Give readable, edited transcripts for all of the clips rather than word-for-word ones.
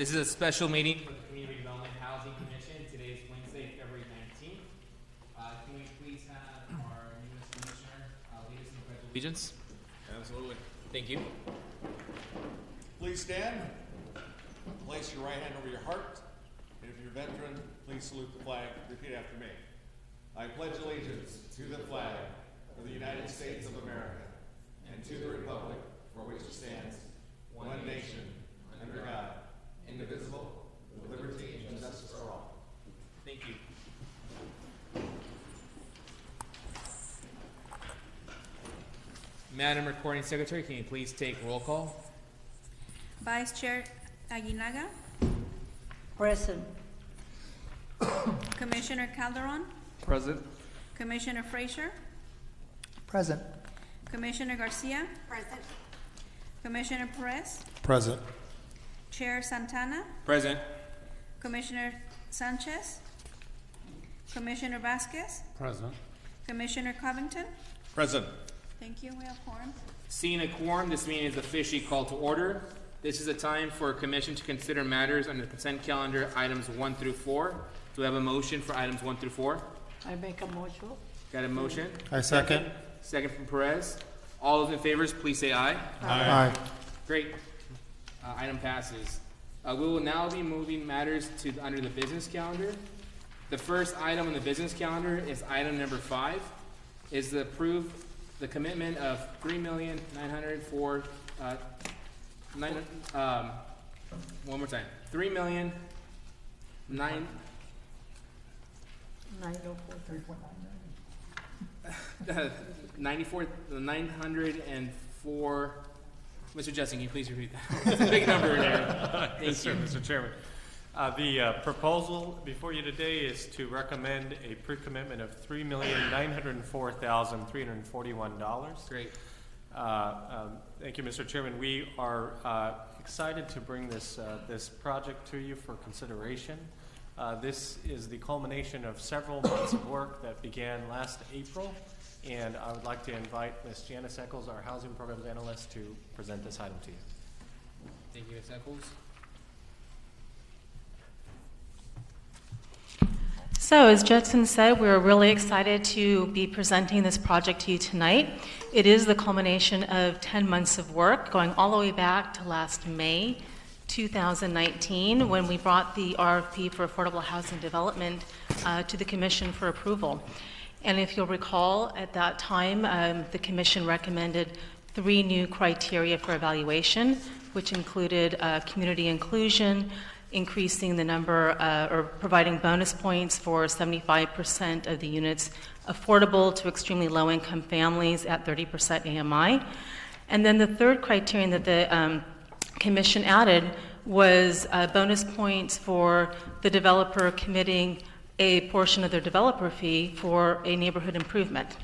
This is a special meeting for the Community Redevelopment Housing Commission. Today is Wednesday, February 19th. Can we please have our newest commissioner lead us in the Pledge of Allegiance? Absolutely. Thank you. Please stand. Place your right hand over your heart. And if you're a veteran, please salute the flag. Repeat after me. I pledge allegiance to the flag of the United States of America and to the republic for which it stands, one nation, under God, indivisible, with liberty and justice for all. Thank you. Madam Recording Secretary, can you please take roll call? Vice Chair Aguinaga, Present. Commissioner Calderon, Present. Commissioner Frazier, Present. Commissioner Garcia, Present. Commissioner Perez, Present. Chair Santana, Present. Commissioner Sanchez, Commissioner Vasquez, Present. Commissioner Covington. Present. Thank you. We have quorum. Seeing a quorum, this meeting is officially called to order. This is a time for a commission to consider matters under the consent calendar, items 1 through 4. Do we have a motion for items 1 through 4? I make a motion. Got a motion? I second. Second from Perez. All those in favor, please say aye. Aye. Great. Item passes. We will now be moving matters to under the business calendar. The first item on the business calendar is item number 5, is to approve the commitment of $3,904,000. One more time. 3,000,000 9 904. Mr. Justin, can you please repeat that? It's a big number in there. Yes, sir, Mr. Chairman. The proposal before you today is to recommend a pre-commitment of $3,904,341. Great. Thank you, Mr. Chairman. We are excited to bring this project to you for consideration. This is the culmination of several months of work that began last April, and I would like to invite Ms. Janice Eccles, our Housing Programs Analyst, to present this item to you. Thank you, Ms. Eccles. So, as Judson said, we're really excited to be presenting this project to you tonight. It is the culmination of 10 months of work, going all the way back to last May 2019, when we brought the RFP for affordable housing development to the Commission for approval. And if you'll recall, at that time, the Commission recommended 3 new criteria for evaluation, which included community inclusion, increasing the number or providing bonus points for 75% of the units affordable to extremely low-income families at 30% AMI. And then the third criterion that the Commission added was bonus points for the developer committing a portion of their developer fee for a neighborhood improvement.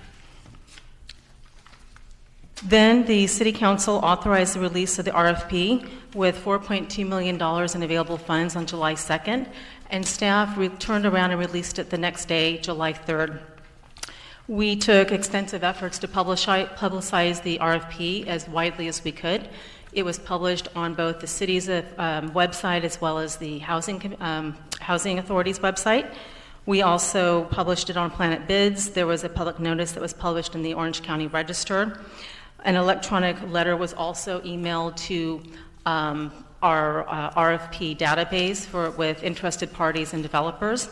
Then the City Council authorized the release of the RFP with $4.2 million in available funds on July 2nd, and staff turned around and released it the next day, July 3rd. We took extensive efforts to publicize the RFP as widely as we could. It was published on both the city's website as well as the Housing Authority's website. We also published it on Planet Bids. There was a public notice that was published in the Orange County Register. An electronic letter was also emailed to our RFP database with interested parties and developers.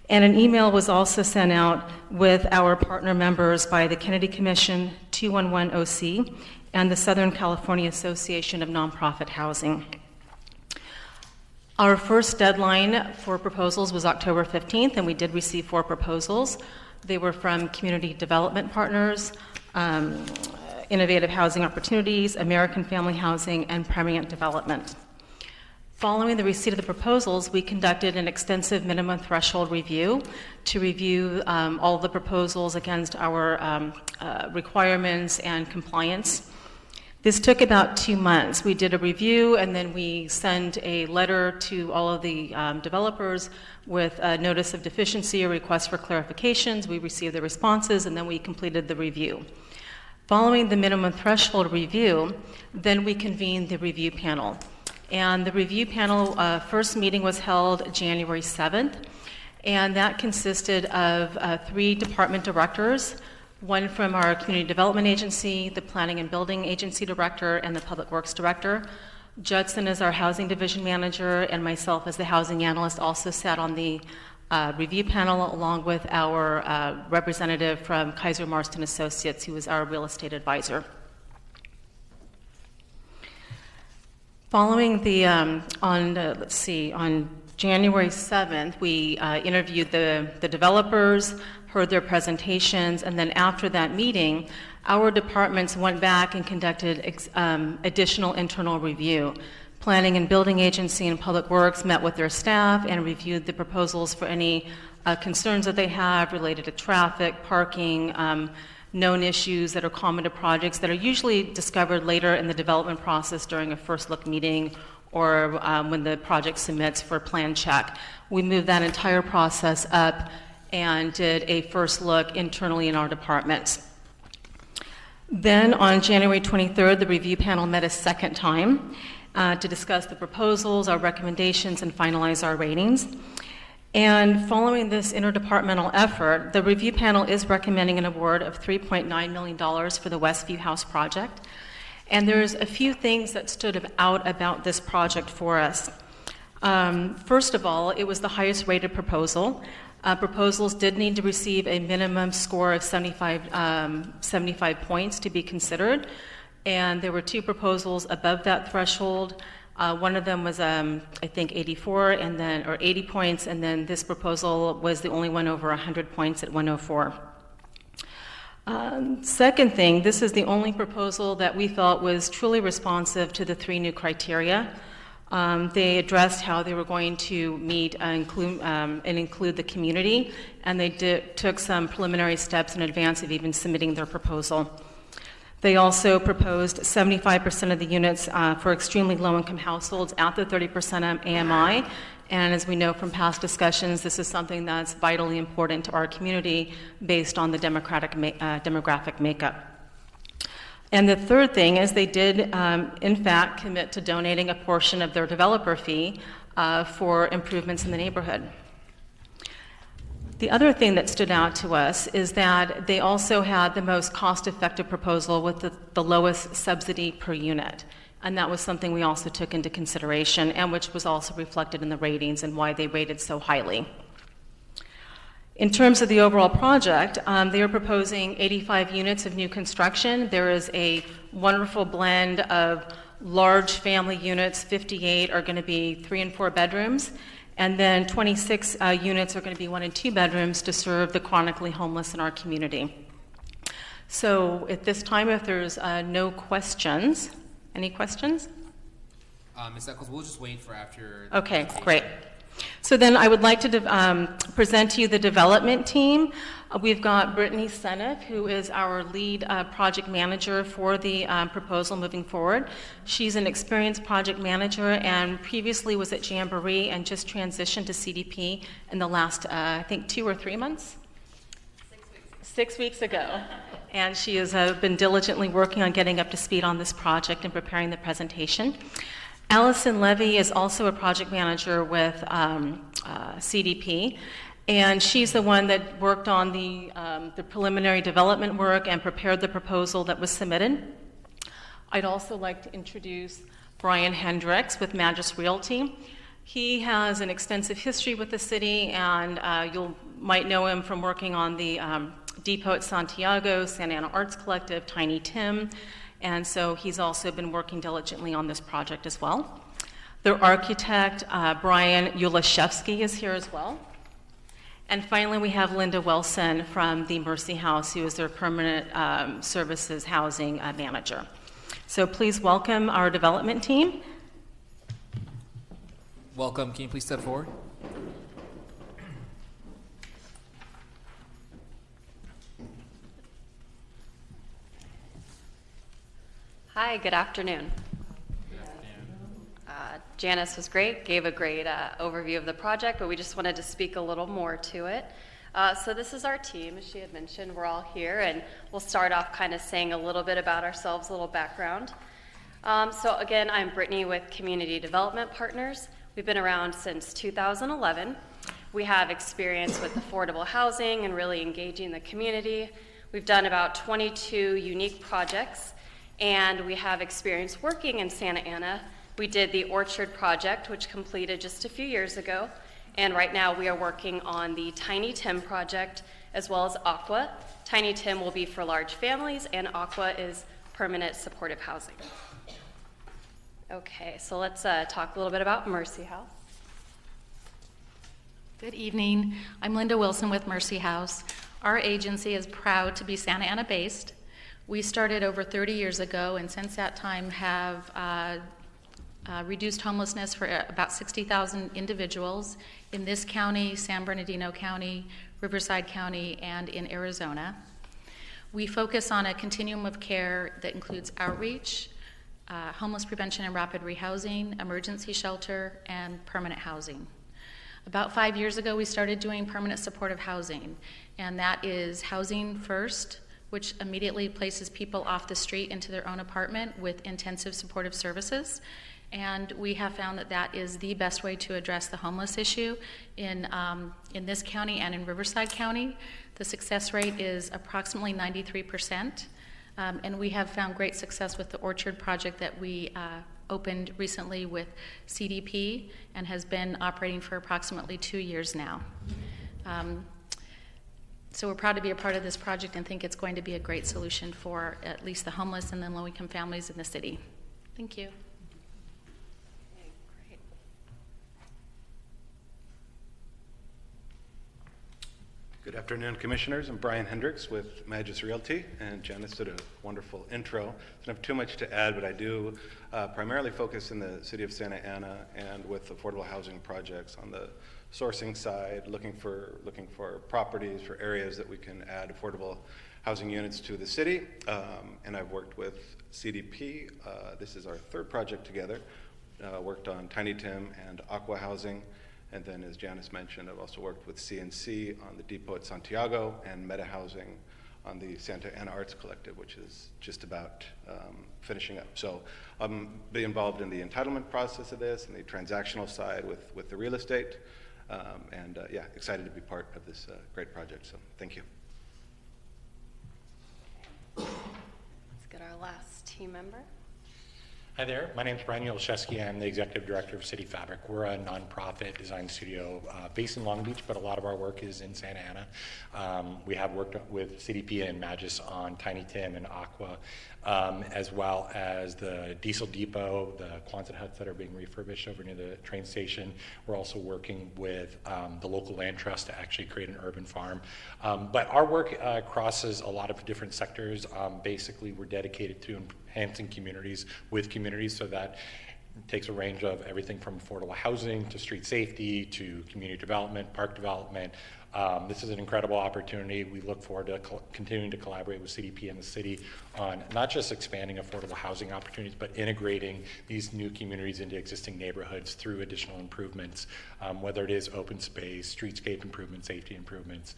And an email was also sent out with our partner members by the Kennedy Commission, 211OC, and the Southern California Association of Nonprofit Housing. Our first deadline for proposals was October 15th, and we did receive 4 proposals. They were from Community Development Partners, Innovative Housing Opportunities, American Family Housing, and Premiant Development. Following the receipt of the proposals, we conducted an extensive minimum threshold review to review all of the proposals against our requirements and compliance. This took about 2 months. We did a review, and then we sent a letter to all of the developers with a notice of deficiency or request for clarifications. We received the responses, and then we completed the review. Following the minimum threshold review, then we convened the review panel. And the review panel first meeting was held January 7th, and that consisted of 3 department directors, one from our Community Development Agency, the Planning and Building Agency Director, and the Public Works Director. Judson is our Housing Division Manager, and myself as the Housing Analyst also sat on the review panel along with our representative from Kaiser Marston Associates, who is our real estate advisor. Following the, on January 7th, we interviewed the developers, heard their presentations, and then after that meeting, our departments went back and conducted additional internal review. Planning and Building Agency and Public Works met with their staff and reviewed the proposals for any concerns that they have related to traffic, parking, known issues that are common to projects that are usually discovered later in the development process during a first look meeting or when the project submits for plan check. We moved that entire process up and did a first look internally in our departments. Then on January 23rd, the review panel met a second time to discuss the proposals, our recommendations, and finalize our ratings. And following this interdepartmental effort, the review panel is recommending an award of $3.9 million for the Westview House project. And there's a few things that stood out about this project for us. First of all, it was the highest rated proposal. Proposals did need to receive a minimum score of 75 points to be considered. And there were 2 proposals above that threshold. One of them was, I think, 84 and then, or 80 points, and then this proposal was the only one over 100 points at 104. Second thing, this is the only proposal that we felt was truly responsive to the 3 new criteria. They addressed how they were going to meet and include the community, and they took some preliminary steps in advance of even submitting their proposal. They also proposed 75% of the units for extremely low-income households at the 30% AMI, and as we know from past discussions, this is something that's vitally important to our community based on the demographic makeup. And the third thing is they did, in fact, commit to donating a portion of their developer fee for improvements in the neighborhood. The other thing that stood out to us is that they also had the most cost-effective proposal with the lowest subsidy per unit. And that was something we also took into consideration and which was also reflected in the ratings and why they rated so highly. In terms of the overall project, they are proposing 85 units of new construction. There is a wonderful blend of large family units. 58 are going to be 3 and 4 bedrooms. And then 26 units are going to be 1 and 2 bedrooms to serve the chronically homeless in our community. So at this time, if there's no questions, any questions? Ms. Eccles, we'll just wait for after. Okay, great. So then I would like to present to you the development team. We've got Brittany Seneff, who is our lead project manager for the proposal moving forward. She's an experienced project manager and previously was at Jamboree and just transitioned to CDP in the last, I think, 2 or 3 months? 6 weeks ago. And she has been diligently working on getting up to speed on this project and preparing the presentation. Allison Levy is also a project manager with CDP, and she's the one that worked on the preliminary development work and prepared the proposal that was submitted. I'd also like to introduce Brian Hendricks with Magis Realty. He has an extensive history with the city, and you might know him from working on the Depot at Santiago, Santa Ana Arts Collective, Tiny Tim, and so he's also been working diligently on this project as well. Their architect, Brian Ulashevsky, is here as well. And finally, we have Linda Wilson from the Mercy House, who is their permanent services housing manager. So please welcome our development team. Welcome. Can you please step forward? Hi, good afternoon. Janice was great, gave a great overview of the project, but we just wanted to speak a little more to it. So this is our team, as she had mentioned. We're all here, and we'll start off kind of saying a little bit about ourselves, a little background. So again, I'm Brittany with Community Development Partners. We've been around since 2011. We have experience with affordable housing and really engaging the community. We've done about 22 unique projects, and we have experience working in Santa Ana. We did the Orchard project, which completed just a few years ago, and right now we are working on the Tiny Tim project as well as Aqua. Tiny Tim will be for large families, and Aqua is permanent supportive housing. Okay, so let's talk a little bit about Mercy House. Good evening. I'm Linda Wilson with Mercy House. Our agency is proud to be Santa Ana based. We started over 30 years ago, and since that time have reduced homelessness for about 60,000 individuals in this county, San Bernardino County, Riverside County, and in Arizona. We focus on a continuum of care that includes outreach, homeless prevention and rapid rehousing, emergency shelter, and permanent housing. About 5 years ago, we started doing permanent supportive housing, and that is housing first, which immediately places people off the street into their own apartment with intensive supportive services. And we have found that that is the best way to address the homeless issue in this county and in Riverside County. The success rate is approximately 93%. And we have found great success with the Orchard project that we opened recently with CDP and has been operating for approximately 2 years now. So we're proud to be a part of this project and think it's going to be a great solution for at least the homeless and then low-income families in the city. Thank you. Okay, great. Good afternoon, Commissioners. I'm Brian Hendricks with Magis Realty, and Janice did a wonderful intro. I don't have too much to add, but I do primarily focus in the city of Santa Ana and with affordable housing projects on the sourcing side, looking for properties, for areas that we can add affordable housing units to the city. And I've worked with CDP. This is our third project together. Worked on Tiny Tim and Aqua Housing. And then, as Janice mentioned, I've also worked with CNC on the Depot at Santiago and Meta Housing on the Santa Ana Arts Collective, which is just about finishing up. So I'll be involved in the entitlement process of this and the transactional side with the real estate. Yeah, excited to be part of this great project. So thank you. Let's get our last team member. Hi there, my name is Brian Yolszewski. I'm the Executive Director of City Fabric. We're a nonprofit design studio based in Long Beach, but a lot of our work is in Santa Ana. We have worked with CDP and Magis on Tiny Tim and Aqua, as well as the Diesel Depot, the Quonset huts that are being refurbished over near the train station. We're also working with the local land trust to actually create an urban farm. But our work crosses a lot of different sectors. Basically, we're dedicated to enhancing communities with communities, so that takes a range of everything from affordable housing to street safety to community development, park development. This is an incredible opportunity. We look forward to continuing to collaborate with CDP and the city on not just expanding affordable housing opportunities, but integrating these new communities into existing neighborhoods through additional improvements, whether it is open space, streetscape improvements, safety improvements.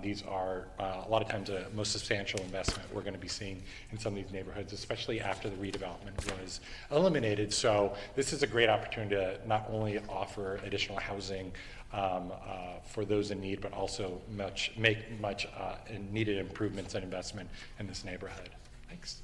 These are a lot of times the most substantial investment we're going to be seeing in some of these neighborhoods, especially after the redevelopment was eliminated. So this is a great opportunity to not only offer additional housing for those in need, but also make much needed improvements and investment in this neighborhood. Thanks.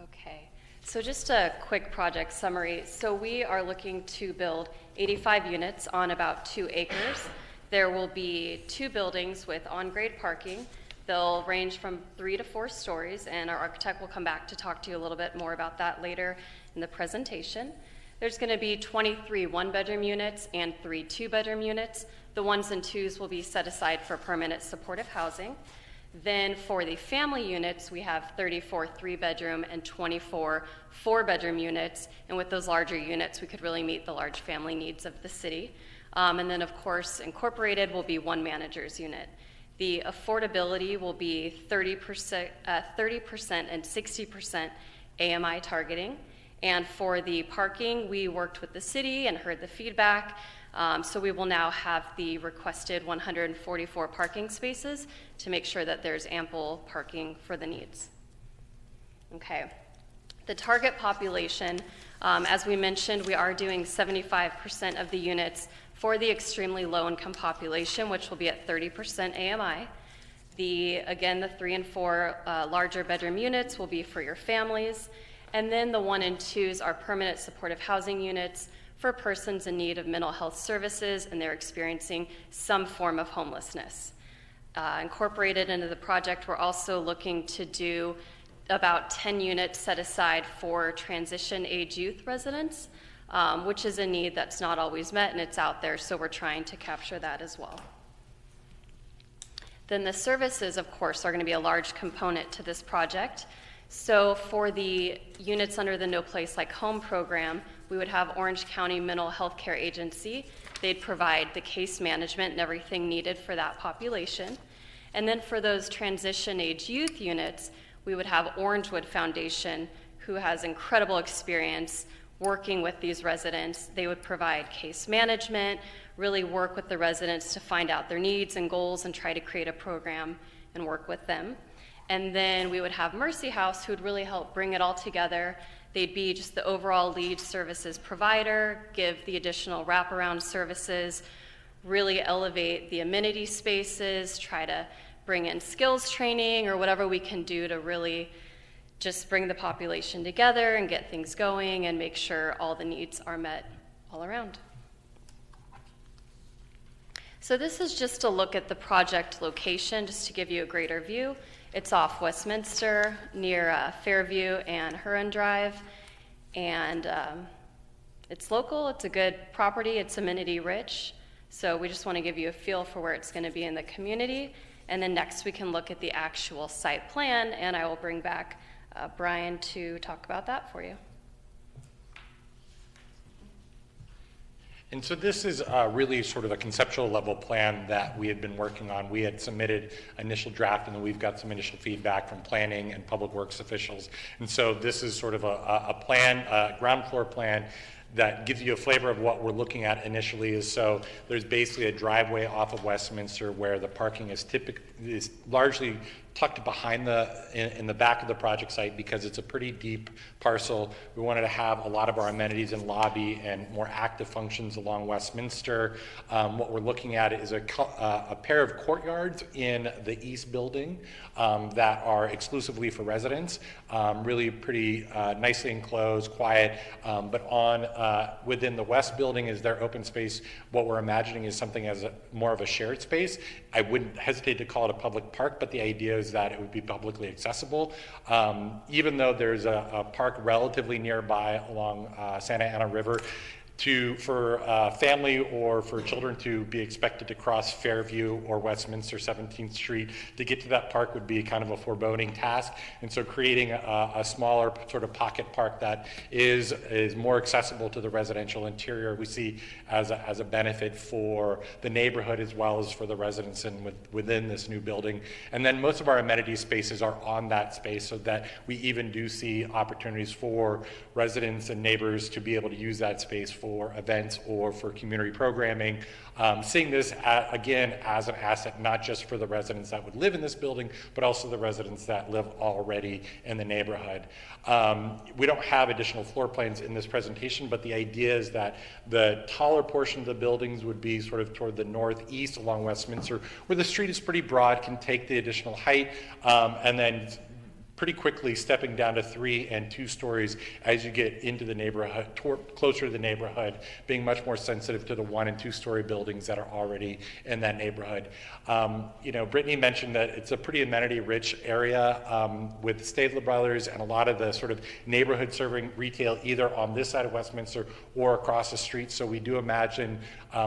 Okay, so just a quick project summary. So we are looking to build 85 units on about 2 acres. There will be 2 buildings with on-grade parking. They'll range from 3 to 4 stories, and our architect will come back to talk to you a little bit more about that later in the presentation. There's going to be 23 one-bedroom units and 3 two-bedroom units. The 1s and 2s will be set aside for permanent supportive housing. Then for the family units, we have 34 3-bedroom and 24 4-bedroom units. And with those larger units, we could really meet the large family needs of the city. And then, of course, incorporated will be 1 manager's unit. The affordability will be 30% and 60% AMI targeting. And for the parking, we worked with the city and heard the feedback. So we will now have the requested 144 parking spaces to make sure that there's ample parking for the needs. Okay. The target population, as we mentioned, we are doing 75% of the units for the extremely low-income population, which will be at 30% AMI. Again, the 3 and 4 larger bedroom units will be for your families. And then the 1 and 2s are permanent supportive housing units for persons in need of mental health services and they're experiencing some form of homelessness. Incorporated into the project, we're also looking to do about 10 units set aside for transition age youth residents, which is a need that's not always met and it's out there, so we're trying to capture that as well. Then the services, of course, are going to be a large component to this project. So for the units under the No Place Like Home program, we would have Orange County Mental Health Care Agency. They'd provide the case management and everything needed for that population. And then for those transition age youth units, we would have Orangewood Foundation, who has incredible experience working with these residents. They would provide case management, really work with the residents to find out their needs and goals and try to create a program and work with them. And then we would have Mercy House, who would really help bring it all together. They'd be just the overall lead services provider, give the additional wraparound services, really elevate the amenity spaces, try to bring in skills training or whatever we can do to really just bring the population together and get things going and make sure all the needs are met all around. So this is just a look at the project location, just to give you a greater view. It's off Westminster, near Fairview and Huron Drive, and it's local, it's a good property, it's amenity rich, so we just want to give you a feel for where it's going to be in the community, and then next we can look at the actual site plan, and I will bring back Brian to talk about that for you. And so this is really sort of a conceptual level plan that we had been working on. We had submitted initial draft, and then we've got some initial feedback from planning and public works officials. And so this is sort of a plan, a ground floor plan that gives you a flavor of what we're looking at initially. So there's basically a driveway off of Westminster where the parking is largely tucked behind in the back of the project site because it's a pretty deep parcel. We wanted to have a lot of our amenities and lobby and more active functions along Westminster. What we're looking at is a pair of courtyards in the east building that are exclusively for residents. Really pretty nicely enclosed, quiet, but within the west building is their open space. What we're imagining is something as more of a shared space. I wouldn't hesitate to call it a public park, but the idea is that it would be publicly accessible. Even though there's a park relatively nearby along Santa Ana River, for family or for children to be expected to cross Fairview or Westminster 17th Street to get to that park would be kind of a foreboding task. And so creating a smaller sort of pocket park that is more accessible to the residential interior, we see as a benefit for the neighborhood as well as for the residents within this new building. And then most of our amenity spaces are on that space, so that we even do see opportunities for residents and neighbors to be able to use that space for events or for community programming. Seeing this again as an asset, not just for the residents that would live in this building, but also the residents that live already in the neighborhood. We don't have additional floor plans in this presentation, but the idea is that the taller portion of the buildings would be sort of toward the northeast along Westminster, where the street is pretty broad, can take the additional height, and then pretty quickly stepping down to 3 and 2 stories as you get into the neighborhood, closer to the neighborhood, being much more sensitive to the 1 and 2 story buildings that are already in that neighborhood. Brittany mentioned that it's a pretty amenity-rich area with Stadler Brothers and a lot of the sort of neighborhood serving retail either on this side of Westminster or across the street. So we do imagine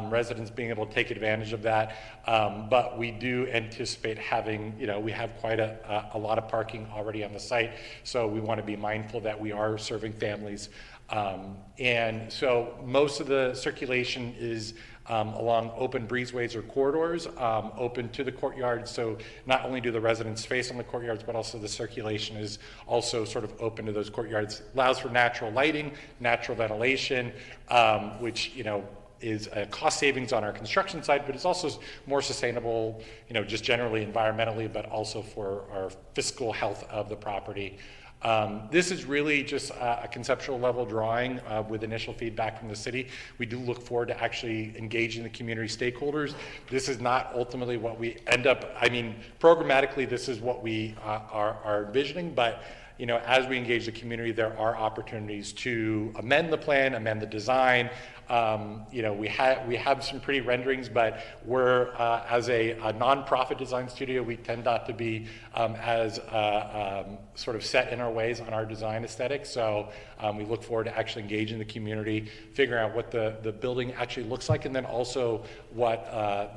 residents being able to take advantage of that. But we do anticipate having, we have quite a lot of parking already on the site. So we want to be mindful that we are serving families. And so most of the circulation is along open breezeways or corridors, open to the courtyard. So not only do the residents space on the courtyards, but also the circulation is also sort of open to those courtyards. Allows for natural lighting, natural ventilation, which, is a cost savings on our construction side, but it's also more sustainable, just generally environmentally, but also for our fiscal health of the property. This is really just a conceptual level drawing with initial feedback from the city. We do look forward to actually engaging the community stakeholders. This is not ultimately what we end up, I mean, programmatically, this is what we are envisioning, but you know, as we engage the community, there are opportunities to amend the plan, amend the design. You know, we have some pretty renderings, but we're as a nonprofit design studio, we tend not to be as sort of set in our ways on our design aesthetic. So we look forward to actually engaging the community, figuring out what the building actually looks like, and then also what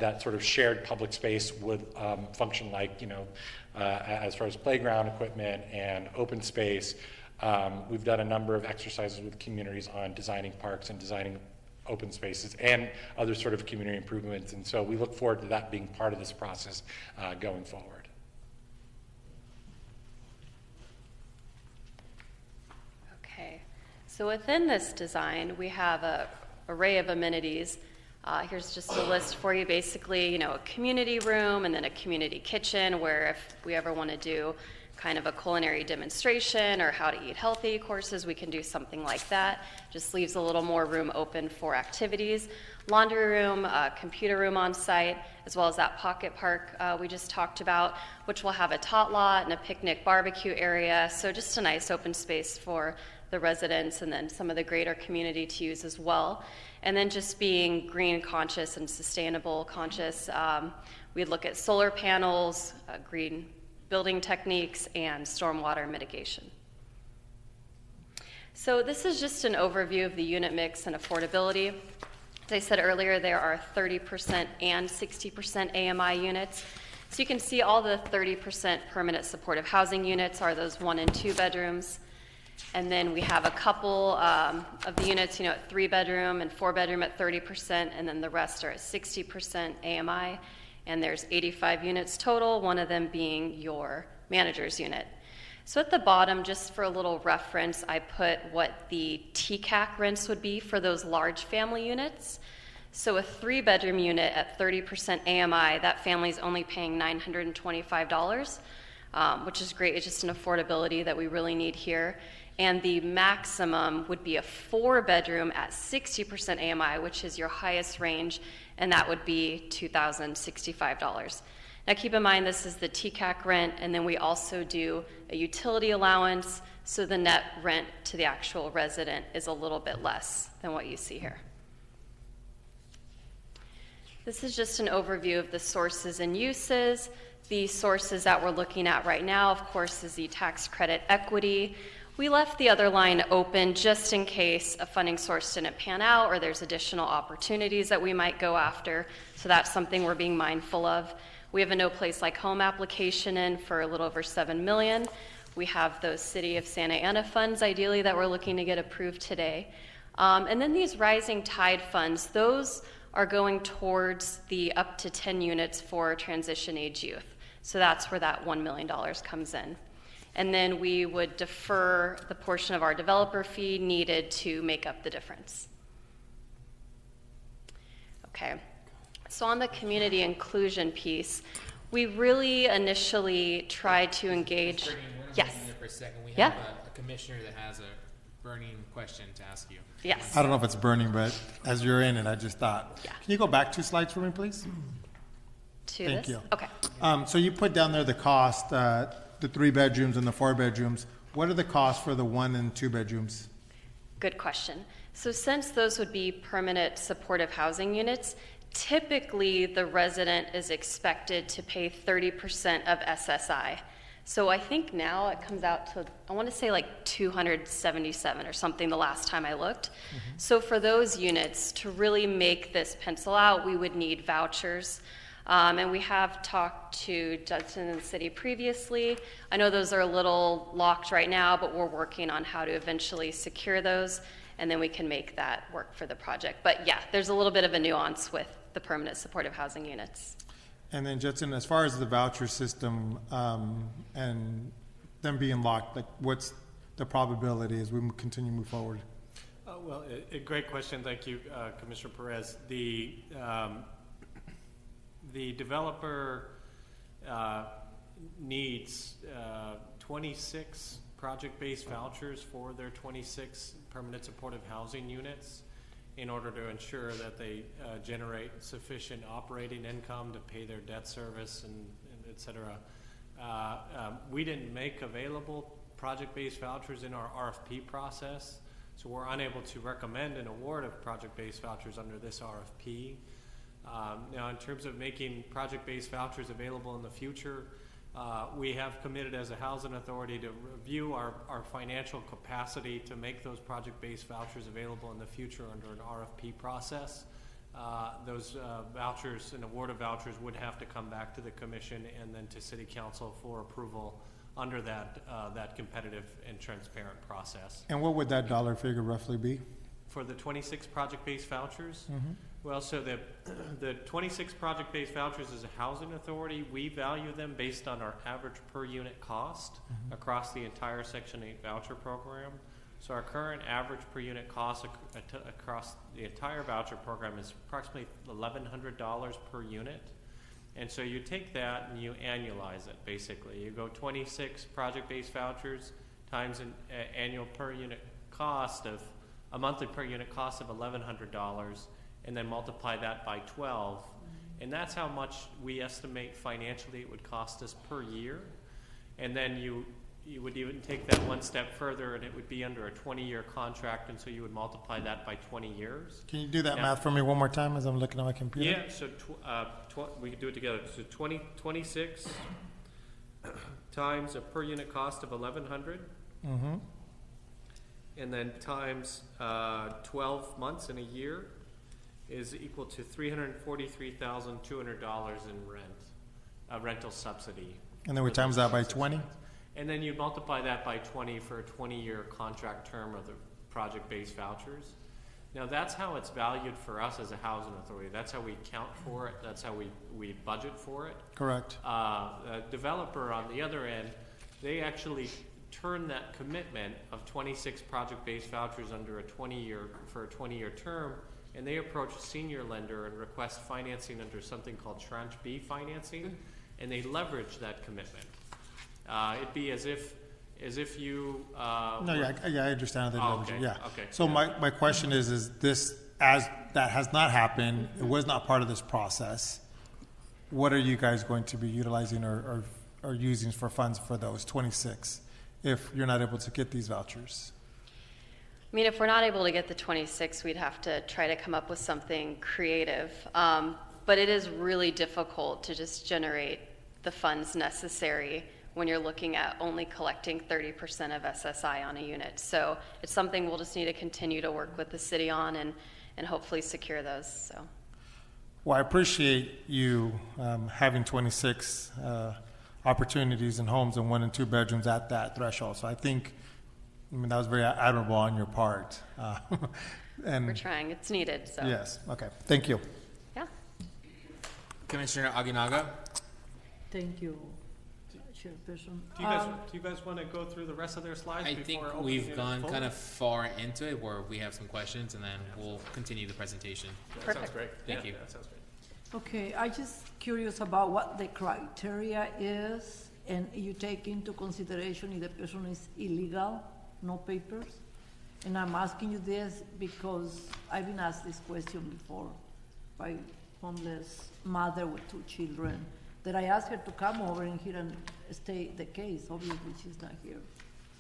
that sort of shared public space would function like. You know, as far as playground equipment and open space. We've done a number of exercises with communities on designing parks and designing open spaces and other sort of community improvements. And so we look forward to that being part of this process going forward. Okay, so within this design, we have a array of amenities. Here's just a list for you. Basically, you know, a community room and then a community kitchen where if we ever want to do kind of a culinary demonstration or how to eat healthy courses, we can do something like that. Just leaves a little more room open for activities. Laundry room, computer room on site, as well as that pocket park we just talked about, which will have a tot lot and a picnic barbecue area. So just a nice open space for the residents and then some of the greater community to use as well. And then just being green conscious and sustainable conscious, we'd look at solar panels, green building techniques, and stormwater mitigation. So this is just an overview of the unit mix and affordability. As I said earlier, there are 30% and 60% AMI units. So you can see all the 30% permanent supportive housing units are those 1 and 2 bedrooms. And then we have a couple of the units, you know, at 3 bedroom and 4 bedroom at 30%, and then the rest are at 60% AMI. And there's 85 units total, one of them being your manager's unit. So at the bottom, just for a little reference, I put what the TCAC rents would be for those large family units. So a 3-bedroom unit at 30% AMI, that family's only paying $925, which is great. It's just an affordability that we really need here. And the maximum would be a 4-bedroom at 60% AMI, which is your highest range, and that would be $2,065. Now keep in mind this is the TCAC rent, and then we also do a utility allowance, so the net rent to the actual resident is a little bit less than what you see here. This is just an overview of the sources and uses. The sources that we're looking at right now, of course, is the tax credit equity. We left the other line open just in case a funding source didn't pan out or there's additional opportunities that we might go after. So that's something we're being mindful of. We have a No Place Like Home application in for a little over $7 million. We have those City of Santa Ana funds, ideally, that we're looking to get approved today. And then these Rising Tide funds, those are going towards the up to 10 units for transition age youth. So that's where that $1 million comes in. And then we would defer the portion of our developer fee needed to make up the difference. Okay, so on the community inclusion piece, we really initially tried to engage. Yes. For a second. We Yeah. have a commissioner that has a burning question to ask you. Yes. I don't know if it's burning, but as you're in it, I just thought. Yeah. Can you go back 2 slides for me, please? To Thank this? you. Okay. So you put down there the cost, the 3 bedrooms and the 4 bedrooms. What are the costs for the 1 and 2 bedrooms? Good question. So since those would be permanent supportive housing units, typically the resident is expected to pay 30% of SSI. So I think now it comes out to, I want to say like 277 or something the last time I looked. So for those units, to really make this pencil out, we would need vouchers. And we have talked to Judson and the city previously. I know those are a little locked right now, but we're working on how to eventually secure those, and then we can make that work for the project. But yeah, there's a little bit of a nuance with the permanent supportive housing units. And then Judson, as far as the voucher system and them being locked, like what's the probability as we continue to move forward? Well, a great question. Thank you, Commissioner Perez. The developer needs 26% project-based vouchers for their 26 permanent supportive housing units in order to ensure that they generate sufficient operating income to pay their debt service and et cetera. We didn't make available project-based vouchers in our RFP process, so we're unable to recommend an award of project-based vouchers under this RFP. Now, in terms of making project-based vouchers available in the future, we have committed as a housing authority to review our financial capacity to make those project-based vouchers available in the future under an RFP process. Those vouchers, an award of vouchers, would have to come back to the commission and then to city council for approval under that competitive and transparent process. And what would that dollar figure roughly be? For the 26 project-based vouchers? Mm-hmm. Well, so the 26 project-based vouchers as a housing authority, we value them based on our average per unit cost across the entire Section 8 voucher program. So our current average per unit cost across the entire voucher program is approximately $1,100 per unit. And so you take that and you annualize it, basically. You go 26 project-based vouchers times an annual per unit cost of, a monthly per unit cost of $1,100, and then multiply that by 12. And that's how much we estimate financially it would cost us per year. And then you would even take that one step further, and it would be under a 20-year contract, and so you would multiply that by 20 years. Can you do that Now, math for me one more time as I'm looking at my computer? Yeah, so we can do it together. So 26 times a per unit cost of $1,100, Mm-hmm. and then times 12 months in a year is equal to $343,200 in rent, rental subsidy. And then we for times those that by 26 20? months. And then you multiply that by 20 for a 20-year contract term of the project-based vouchers. Now, that's how it's valued for us as a housing authority. That's how we count for it. That's how we budget for it. Correct. A developer on the other end, they actually turn that commitment of 26 project-based vouchers under a 20-year term, and they approach a senior lender and request financing under something called Tranche B financing, and they leverage that commitment. It'd be as if you. No, I understand that. Oh, okay. Yeah. Okay. So Yeah. my question is this, as that has not happened, it was not part of this process, what are you guys going to be utilizing or using for funds for those 26 if you're not able to get these vouchers? I mean, if we're not able to get the 26, we'd have to try to come up with something creative. But it is really difficult to just generate the funds necessary when you're looking at only collecting 30% of SSI on a unit. So it's something we'll just need to continue to work with the city on and hopefully secure those. So. Well, I appreciate you having 26 opportunities in homes and 1 and 2 bedrooms at that threshold. So I mean, that was very admirable on your part. And We're trying. It's needed. So. yes. Okay. Thank you. Yeah. Commissioner Aguinaga? Thank you, Chairperson. Do you guys want to go through the rest of their slides? I before think opening we've it gone forward? kind of far into it where we have some questions, and then we'll continue the presentation. That sounds great. Thank Yeah, you. That sounds great. Okay, I just curious about what the criteria is, and you take into consideration if the person is illegal, no papers? And I'm asking you this because I've been asked this question before by homeless mother with 2 children, that I asked her to come over and here and state the case. Obviously, she's not here.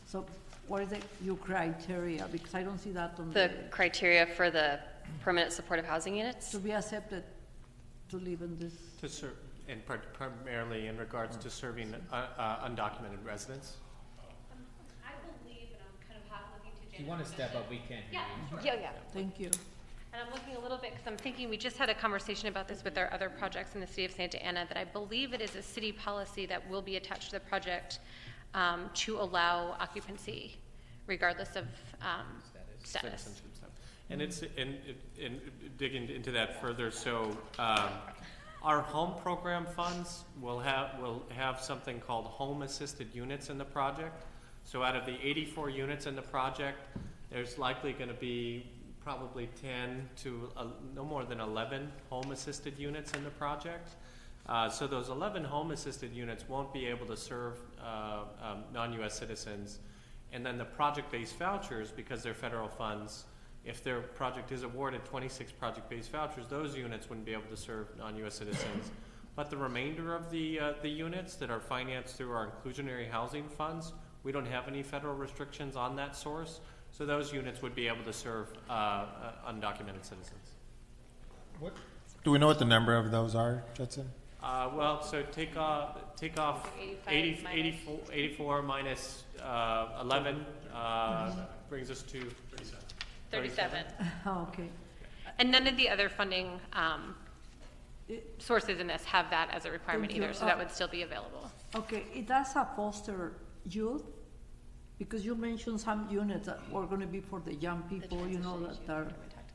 So what is your criteria? Because I don't see that on The criteria for the permanent supportive housing units? to be accepted to live in this. To serve, and primarily in regards to serving undocumented residents. I believe, and I'm kind of half looking to Janet. If you want to step up, we can hear you. Yeah. Thank you. And I'm looking a little bit, because I'm thinking, we just had a conversation about this with our other projects in the city of Santa Ana, that I believe it is a city policy that will be attached to the project to allow occupancy regardless of status. Citizenship stuff. And it's, in digging into that further, so our home program funds will have something called home assisted units in the project. So out of the 84 units in the project, there's likely going to be probably 10 to no more than 11 home assisted units in the project. So those 11 home assisted units won't be able to serve non-U.S. citizens, And then the project-based vouchers, because they're federal funds, if their project is awarded 26 project-based vouchers, those units wouldn't be able to serve non-U.S. citizens. But the remainder of the units that are financed through our inclusionary housing funds, we don't have any federal restrictions on that source, so those units would be able to serve undocumented citizens. What, do we know what the number of those are, Judson? Well, so take off 84 minus 11 brings us to 37. Oh, okay. And none of the other funding sources in this have that as a requirement Thank you. either, so that would still be available. Okay, it does foster youth, because you mentioned some units that were gonna be for the young people, you know, that are,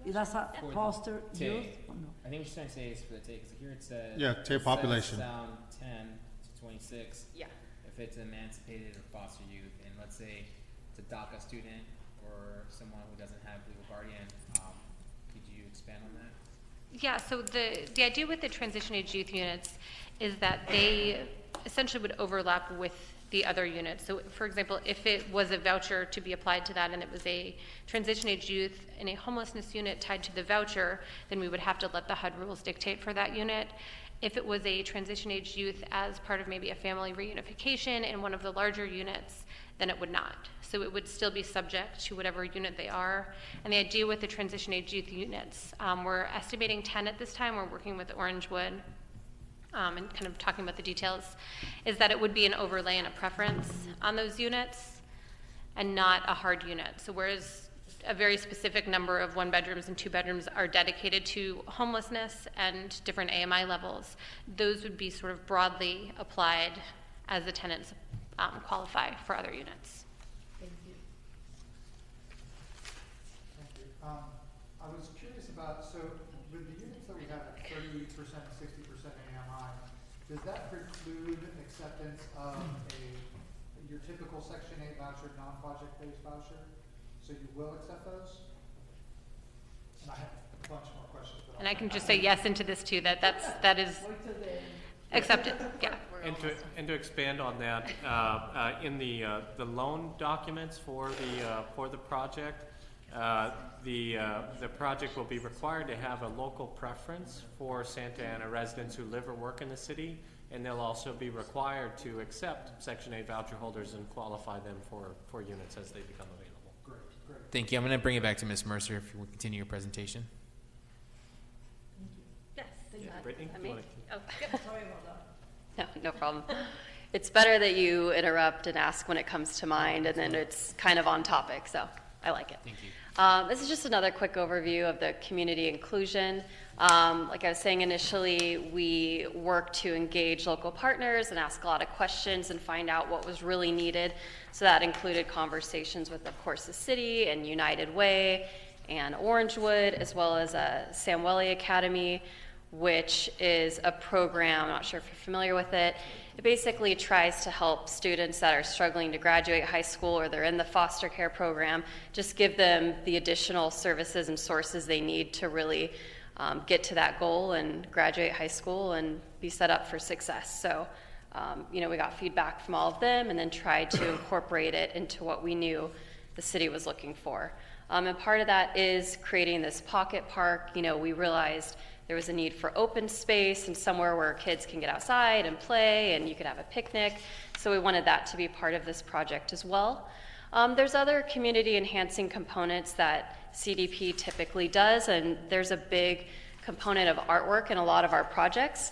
it does foster youth? Or no? I think what she's trying to say is for the take, because here it says. Yeah, take population. It says down 10 to 26. Yeah. If it's emancipated or foster youth, and let's say it's a DACA student or someone who doesn't have legal guardian, could you expand on that? Yeah, so the idea with the transition age youth units is that they essentially would overlap with the other units. So for example, if it was a voucher to be applied to that and it was a transition age youth in a homelessness unit tied to the voucher, then we would have to let the HUD rules dictate for that unit. If it was a transition age youth as part of maybe a family reunification in one of the larger units, then it would not. So it would still be subject to whatever unit they are. And the idea with the transition age youth units, we're estimating 10 at this time. We're working with Orangewood and kind of talking about the details, is that it would be an overlay and a preference on those units and not a hard unit. So whereas a very specific number of 1 bedrooms and 2 bedrooms are dedicated to homelessness and different AMI levels, those would be sort of broadly applied as the tenants qualify for other units. Thank you. Thank you. I was curious about, so with the units that we have at 30%, 60% AMI, does that preclude acceptance of your typical Section 8 voucher, non-project-based voucher? So you will accept those? And I have a bunch more questions. But And I can just say yes into this too, that is accepted, yeah. And to expand on that, in the loan documents for the project, the project will be required to have a local preference for Santa Ana residents who live or work in the city, and they'll also be required to accept Section 8 voucher holders and qualify them for units as they become available. Great. Thank you. I'm going to bring it back to Ms. Mercer if you will continue your presentation. Yes. Brittany, do you want to? Oh, Sorry about that. no problem. It's better that you interrupt and ask when it comes to mind, and then it's kind of on topic, so I like it. Thank you. This is just another quick overview of the community inclusion. Like I was saying initially, we work to engage local partners and ask a lot of questions and find out what was really needed. So that included conversations with, of course, the city and United Way and Orangewood, as well as Samueli Academy, which is a program, I'm not sure if you're familiar with it. It basically tries to help students that are struggling to graduate high school or they're in the foster care program, just give them the additional services and sources they need to really get to that goal and graduate high school and be set up for success. So, we got feedback from all of them and then tried to incorporate it into what we knew the city was looking for. And part of that is creating this pocket park. We realized there was a need for open space and somewhere where kids can get outside and play and you could have a picnic. So we wanted that to be part of this project as well. There's other community enhancing components that CDP typically does, and there's a big component of artwork in a lot of our projects.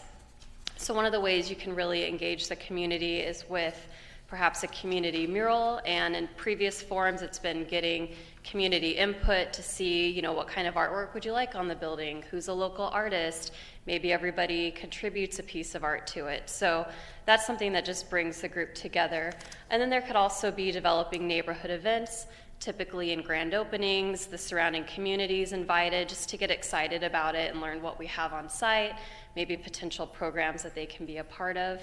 So one of the ways you can really engage the community is with perhaps a community mural, and in previous forums it's been getting community input to see, what kind of artwork would you like on the building, who's a local artist, maybe everybody contributes a piece of art to it. So that's something that just brings the group together. And then there could also be developing neighborhood events, typically in grand openings, the surrounding communities invited just to get excited about it and learn what we have on site, maybe potential programs that they can be a part of.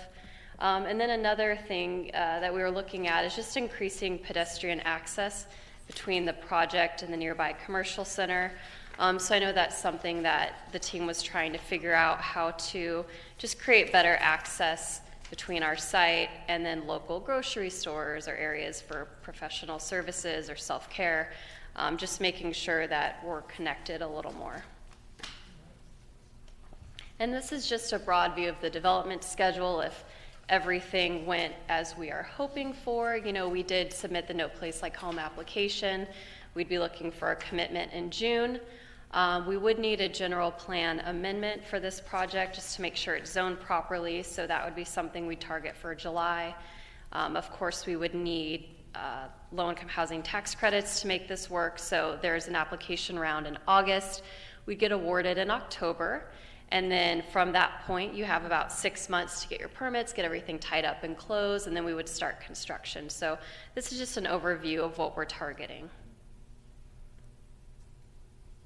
And then another thing that we were looking at is just increasing pedestrian access between the project and the nearby commercial center. So I know that's something that the team was trying to figure out how to just create better access between our site and then local grocery stores or areas for professional services or self-care, just making sure that we're connected a little more. And this is just a broad view of the development schedule. If everything went as we are hoping for, you know, we did submit the No Place Like Home application. We'd be looking for a commitment in June. We would need a general plan amendment for this project just to make sure it's zoned properly, so that would be something we target for July. Of course, we would need low-income housing tax credits to make this work, so there's an application round in August. We get awarded in October, and then from that point, you have about 6 months to get your permits, get everything tied up and closed, and then we would start construction. So this is just an overview of what we're targeting.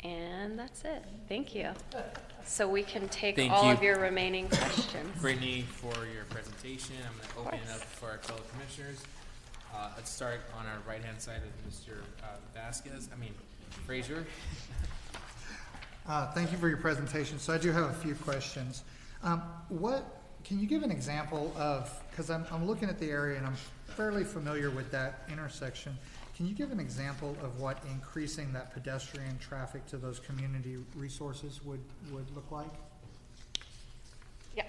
And that's it. Thank you. So we can take all of your remaining questions. Brittany, for your presentation. I'm going to open it up for our fellow commissioners. Let's start on our right-hand side with Mr. Frazier. Thank you for your presentation. So I do have a few questions. Can you give an example of, because I'm looking at the area and I'm fairly familiar with that intersection. Can you give an example of what increasing that pedestrian traffic to those community resources would look like? Yeah.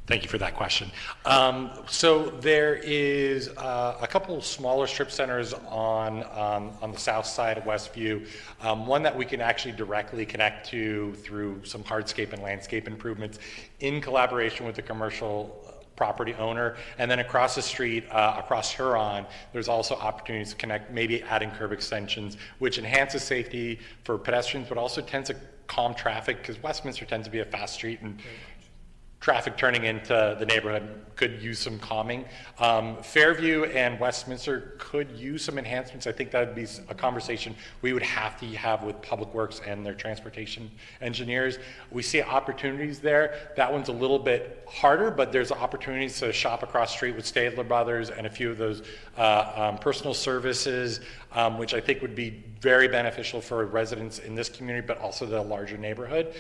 Thank you for that question. So there is a couple smaller strip centers on the south side of Westview. One that we can actually directly connect to through some hardscape and landscape improvements in collaboration with the commercial property owner. And then across the street, across Huron, there's also opportunities to connect, maybe adding curb extensions, which enhances safety for pedestrians, but also tends to calm traffic, because Westminster tends to be a fast street, and traffic turning into the neighborhood could use some calming. Fairview and Westminster could use some enhancements. I think that would be a conversation we would have to have with Public Works and their transportation engineers. We see opportunities there. That one's a little bit harder, but there's opportunities to shop across the street with Stadler Brothers and a few of those personal services, which I think would be very beneficial for residents in this community, but also the larger neighborhood.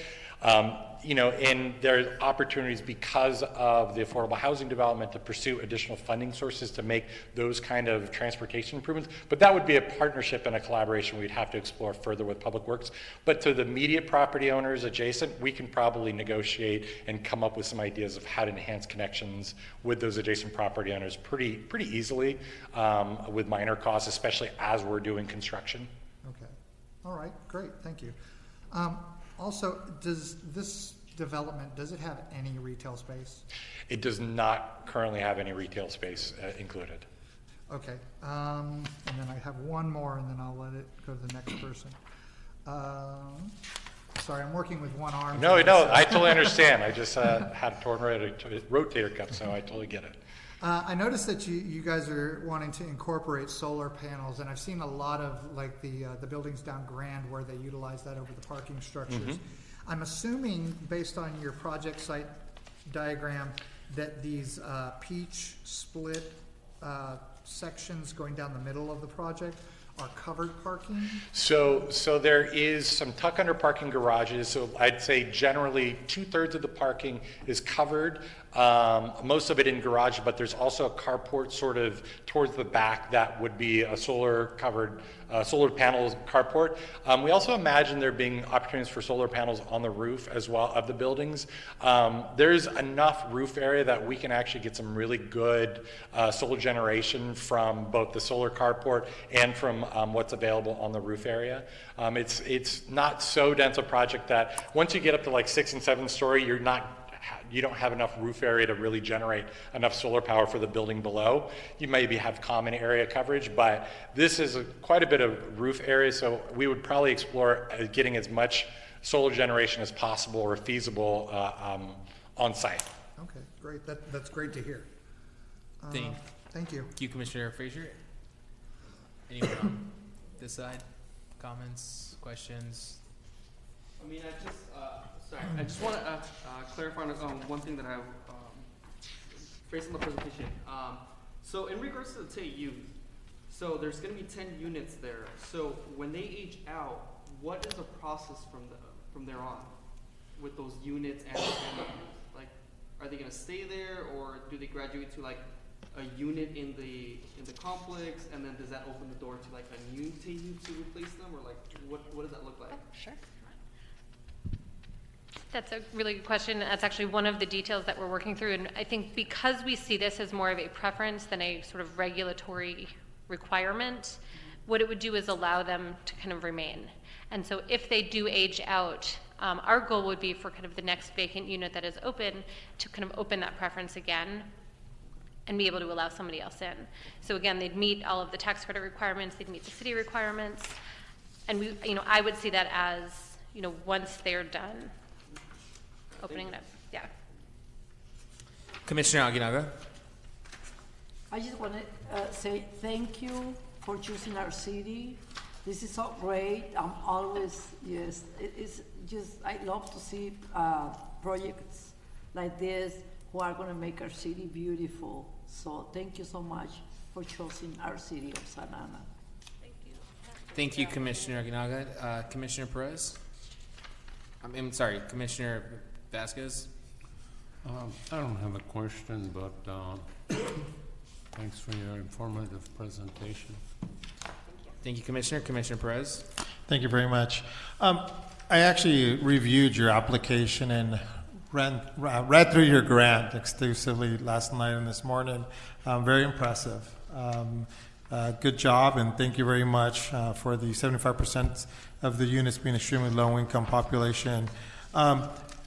And there's opportunities because of the affordable housing development to pursue additional funding sources to make those kind of transportation improvements. But that would be a partnership and a collaboration we'd have to explore further with Public Works. But to the immediate property owners adjacent, we can probably negotiate and come up with some ideas of how to enhance connections with those adjacent property owners pretty easily, with minor costs, especially as we're doing construction. Okay. All right. Great. Thank you. Also, does this development, does it have any retail space? It does not currently have any retail space included. Okay. And then I have one more, and then I'll let it go to the next person. Sorry, I'm working with one arm. No, I totally understand. I just had a torn rotator cuff, so I totally get it. I noticed that you guys are wanting to incorporate solar panels, and I've seen a lot of like the buildings down Grand where they utilize that over the parking structures. Mm-hmm. I'm assuming, based on your project site diagram, that these peach split sections going down the middle of the project are covered parking? So there is some tuck under parking garages. So I'd say generally 2/3 of the parking is covered, most of it in garage, but there's also a carport sort of towards the back that would be a solar panels carport. We also imagine there being opportunities for solar panels on the roof as well of the buildings. There's enough roof area that we can actually get some really good solar generation from both the solar carport and from what's available on the roof area. It's not so dense a project that once you get up to like 6 and 7 story, you don't have enough roof area to really generate enough solar power for the building below. You maybe have common area coverage, but this is quite a bit of roof area, so we would probably explore getting as much solar generation as possible or feasible on site. Okay, great. That's great to hear. Thank you. Thank you, Commissioner Frazier. Anyone on this side? Comments, questions? I just want to clarify on one thing that I based on the presentation. So in regards to the TAU, so there's going to be 10 units there. So when they age out, what is the process from there on with those units and like, are they gonna stay there, or do they graduate to like a unit in the complex, and then does that open the door to like a new TU to replace them, or like what does that look like? Sure. That's a really good question. That's actually one of the details that we're working through. And I think because we see this as more of a preference than a sort of regulatory requirement, what it would do is allow them to kind of remain. And so if they do age out, our goal would be for kind of the next vacant unit that is open to kind of open that preference again and be able to allow somebody else in. So again, they'd meet all of the tax credit requirements, they'd meet the city requirements, and we, I would see that as, once they're done, opening it up. Yeah. Commissioner Aguinaga. I just want to say thank you for choosing our city. This is so great. I'm always, yes, it's just, I love to see projects like this who are going to make our city beautiful. So thank you so much for choosing our city of Santa Ana. Thank you. Thank you, Commissioner Aguinaga. Commissioner Perez? I'm sorry, Commissioner Vasquez? I don't have a question, but thanks for your informative presentation. Thank you, Commissioner. Commissioner Perez? Thank you very much. I actually reviewed your application and read through your grant exclusively last night and this morning. Very impressive. Good job, and thank you very much for the 75% of the units being extremely low-income population.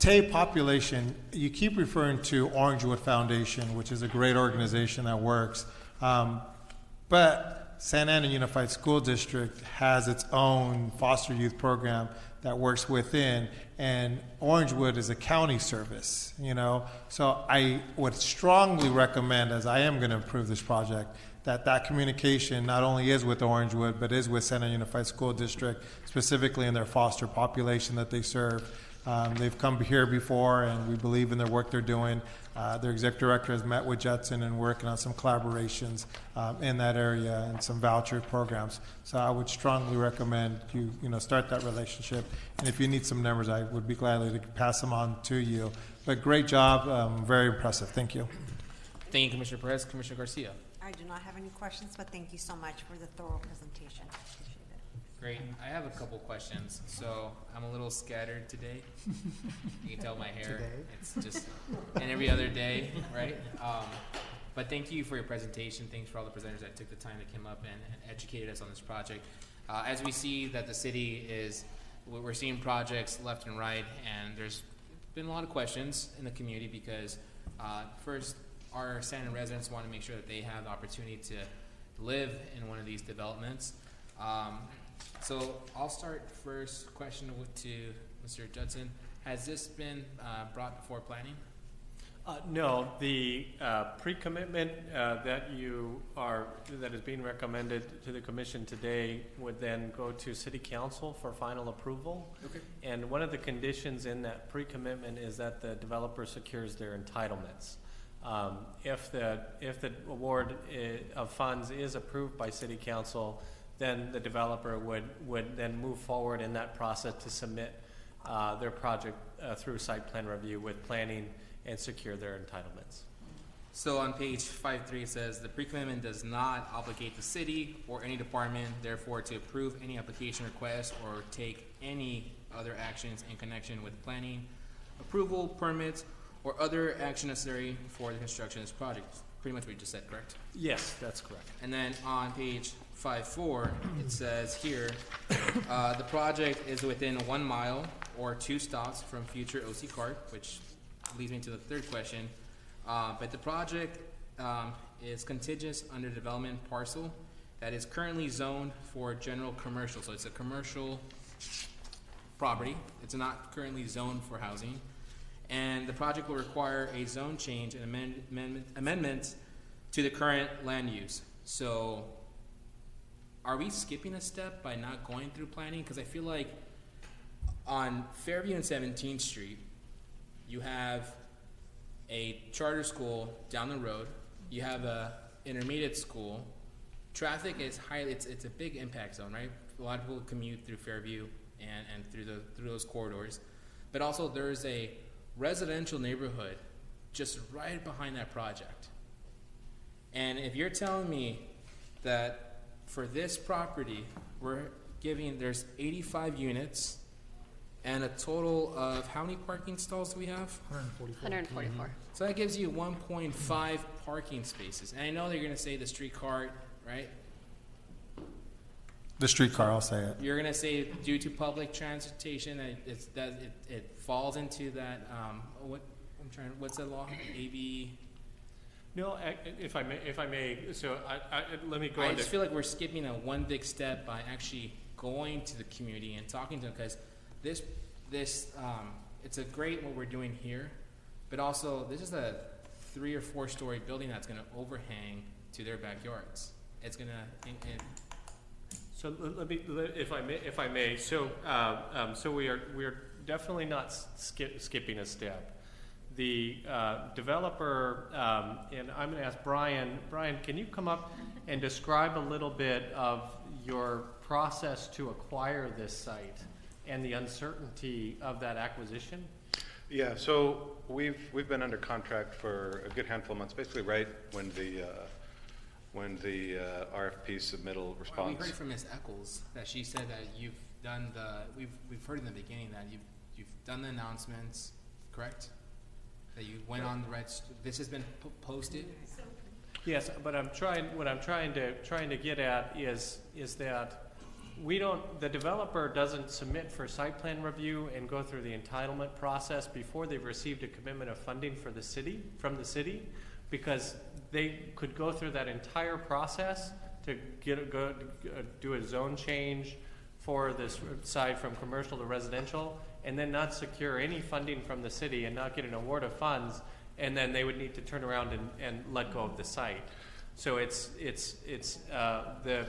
TAY population, you keep referring to Orangewood Foundation, which is a great organization that works, but Santa Ana Unified School District has its own foster youth program that works within, and Orangewood is a county service, So I would strongly recommend, as I am going to approve this project, that communication not only is with Orangewood, but is with Santa Ana Unified School District, specifically in their foster population that they serve. They've come here before, and we believe in their work they're doing. Their executive director has met with Judson and working on some collaborations in that area and some voucher programs. So I would strongly recommend you start that relationship. And if you need some numbers, I would be glad to pass them on to you. But great job, very impressive. Thank you. Thank you, Commissioner Perez. Commissioner Garcia? I do not have any questions, but thank you so much for the thorough presentation. Appreciate it. Great. I have a couple questions. So I'm a little scattered today. You can tell my hair. Today? It's just, and every other day, right? But thank you for your presentation. Thanks for all the presenters that took the time to come up and educated us on this project. As we see that the city we're seeing projects left and right, and there's been a lot of questions in the community because first, our Santa Ana residents want to make sure that they have the opportunity to live in one of these developments. So I'll start first question to Mr. Judson. Has this been brought before planning? No, the pre-commitment that is being recommended to the commission today would then go to City Council for final approval. Okay. And one of the conditions in that pre-commitment is that the developer secures their entitlements. If the award of funds is approved by City Council, then the developer would then move forward in that process to submit their project through site plan review with planning and secure their entitlements. So on page 5.3 it says the pre-commitment does not obligate the city or any department, therefore, to approve any application request or take any other actions in connection with planning, approval, permits, or other action necessary for the construction of this project. Pretty much what you just said, correct? Yes, that's correct. And then on page 5.4, it says here, the project is within 1 mile or 2 stops from future OC Cart, which leads me to the third question. But the project is contiguous under development parcel that is currently zoned for general commercial. So it's a commercial property. It's not currently zoned for housing. And the project will require a zone change and amendments to the current land use. So are we skipping a step by not going through planning? Because I feel like on Fairview and 17th Street, you have a charter school down the road. You have a intermediate school. Traffic is highly, it's a big impact zone, right? A lot of people commute through Fairview and through those corridors. But also there's a residential neighborhood just right behind that project. And if you're telling me that for this property, there's 85 units and a total of how many parking stalls do we have? 144. So that gives you 1.5 parking spaces. And I know they're gonna say the streetcar, right? The streetcar, I'll say it. You're gonna say due to public transportation, it falls into that, what's that law? AB? No, if I may, so let me go I into. just feel like we're skipping one big step by actually going to the community and talking to them, because this it's a great what we're doing here, but also this is a 3 or 4 story building that's going to overhang to their backyards. It's going to. So if I may, so we are definitely not skipping a step. The developer, and I'm going to ask Brian. Brian, can you come up and describe a little bit of your process to acquire this site and the uncertainty of that acquisition? Yeah, so we've been under contract for a good handful of months, basically right when the RFP submittal response. Well, we heard from Ms. Eccles that she said that you've done we've heard in the beginning that you've done the announcements, correct? That you went on the this has been posted. Yes, but what I'm trying to get at is that the developer doesn't submit for site plan review and go through the entitlement process before they've received a commitment of funding from the city, because they could go through that entire process to do a zone change for this site from commercial to residential, and then not secure any funding from the city and not get an award of funds, and then they would need to turn around and let go of the site. So it's the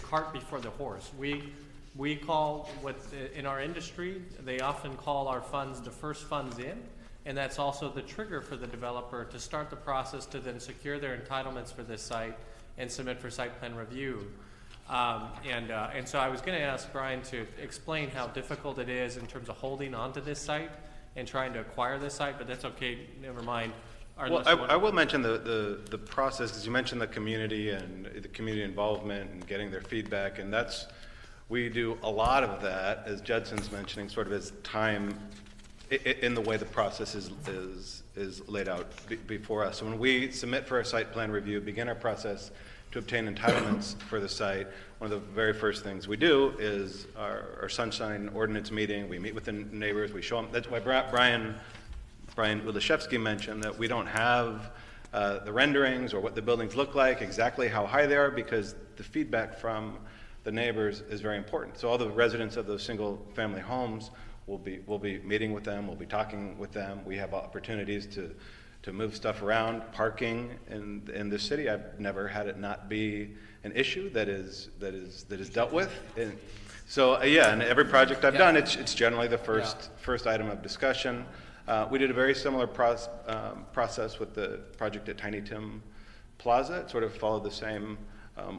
cart before the horse. We call in our industry, they often call our funds the first funds in, and that's also the trigger for the developer to start the process to then secure their entitlements for this site and submit for site plan review. And so I was going to ask Brian to explain how difficult it is in terms of holding onto this site and trying to acquire this site, but that's okay, never mind. Well, I will mention the process, because you mentioned the community and the community involvement and getting their feedback, and we do a lot of that, as Judson's mentioning, sort of as time in the way the process is laid out before us. So when we submit for a site plan review, begin our process to obtain entitlements for the site, one of the very first things we do is our sunshine ordinance meeting. We meet with the neighbors, we show them. That's why Brian Ulaszewski mentioned that we don't have the renderings or what the buildings look like, exactly how high they are, because the feedback from the neighbors is very important. So all the residents of those single family homes will be meeting with them, we'll be talking with them. We have opportunities to move stuff around. Parking in this city, I've never had it not be an issue that is dealt with. And so yeah, and every project I've done, it's generally the first item of discussion. We did a very similar process with the project at Tiny Tim Plaza. It sort of followed the same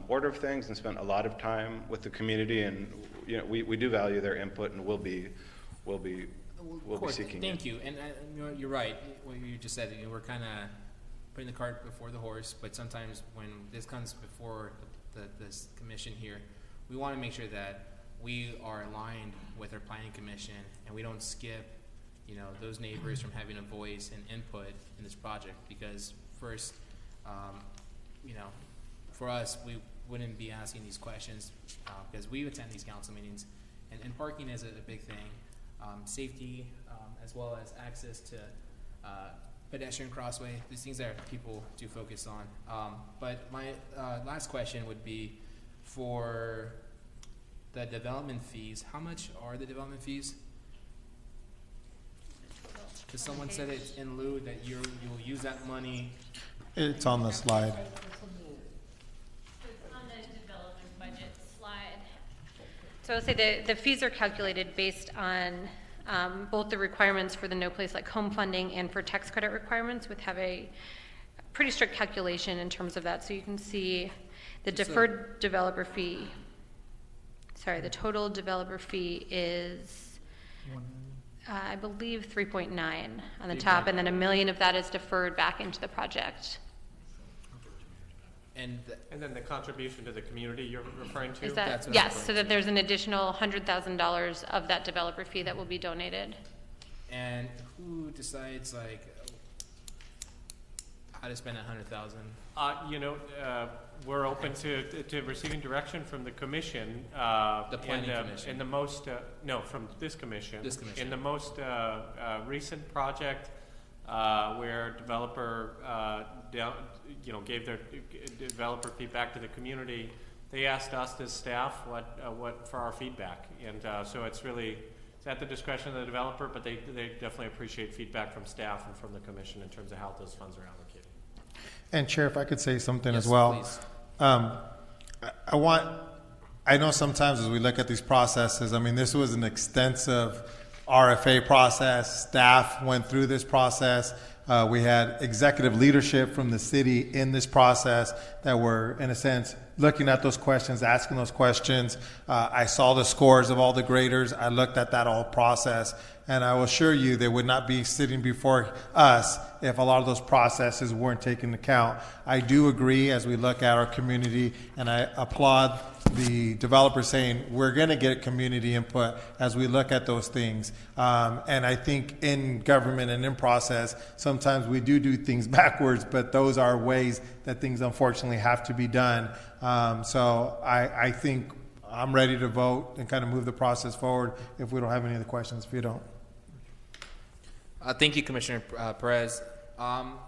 order of things and spent a lot of time with the community, and we do value their input, and we'll be seeking Thank you, and you're right. What you just said, we're kind of putting the cart before the horse. But sometimes when this comes before this commission here, we want to make sure that we are aligned with our planning commission, and we don't skip, those neighbors from having a voice and input in this project. Because first, for us, we wouldn't be asking these questions because we attend these council meetings, and parking is a big thing. Safety, as well as access to pedestrian crossway, these things that people do focus on. But my last question would be for the development fees. How much are the development fees? Because someone said it's in lieu that you'll use that money. It's on the slide. It's on the development budget slide. So I'll say the fees are calculated based on both the requirements for the No Place Like Home funding and for tax credit requirements, which have a pretty strict calculation in terms of that. So you can see the deferred developer fee. Sorry, the total developer fee is I believe 3.9 on the top, and then $1 million of that is deferred back into the project. And And then the contribution to the community you're referring to? Is that, That's what I'm yes, referring so that to. there's an additional $100,000 of that developer fee that will be donated. And who decides like how to spend 100,000? We're open to receiving direction from the commission. The planning commission. In the most, from this commission. This commission. In the most recent project where developer gave their developer feedback to the community, they asked us as staff what for our feedback, and so it's at the discretion of the developer, but they definitely appreciate feedback from staff and from the commission in terms of how those funds are allocated. And Chair, if I could say something Yes, as well. please. I know sometimes as we look at these processes, I mean, this was an extensive RFA process. Staff went through this process. We had executive leadership from the city in this process that were, in a sense, looking at those questions, asking those questions. I saw the scores of all the graders. I looked at that whole process. And I will assure you they would not be sitting before us if a lot of those processes weren't taken into account. I do agree as we look at our community, and I applaud the developer saying we're going to get community input as we look at those things. And I think in government and in process, sometimes we do things backwards, but those are ways that things unfortunately have to be done. So I think I'm ready to vote and kind of move the process forward if we don't have any other questions. If you don't. Thank you, Commissioner Perez. I'm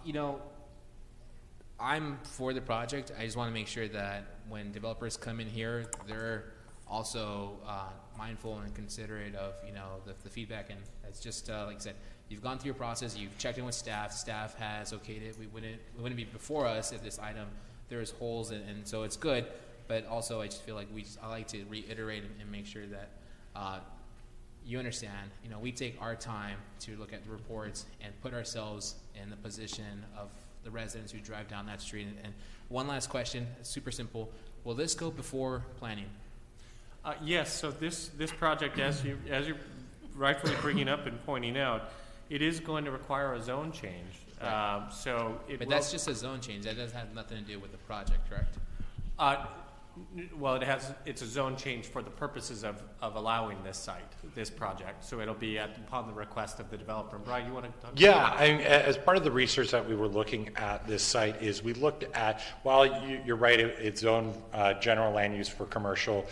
for the project. I just want to make sure that when developers come in here, they're also mindful and considerate of the feedback. And it's just like I said, you've gone through your process, you've checked in with staff. Staff has okayed it. It wouldn't be before us if this item there's holes, and so it's good. But also, I just feel like I like to reiterate and make sure that you understand. We take our time to look at the reports and put ourselves in the position of the residents who drive down that street. And one last question, super simple: will this go before planning? Yes. So this project, as you're rightfully bringing up and pointing out, it is going to require a zone change. Right. But that's just a zone change. That doesn't have nothing to do with the project, correct? Well, it's a zone change for the purposes of allowing this project. So it'll be upon the request of the developer. Brian, you want to talk? Yeah, as part of the research that we were looking at this site is we looked at, while you're right, it's zoned general land use for commercial.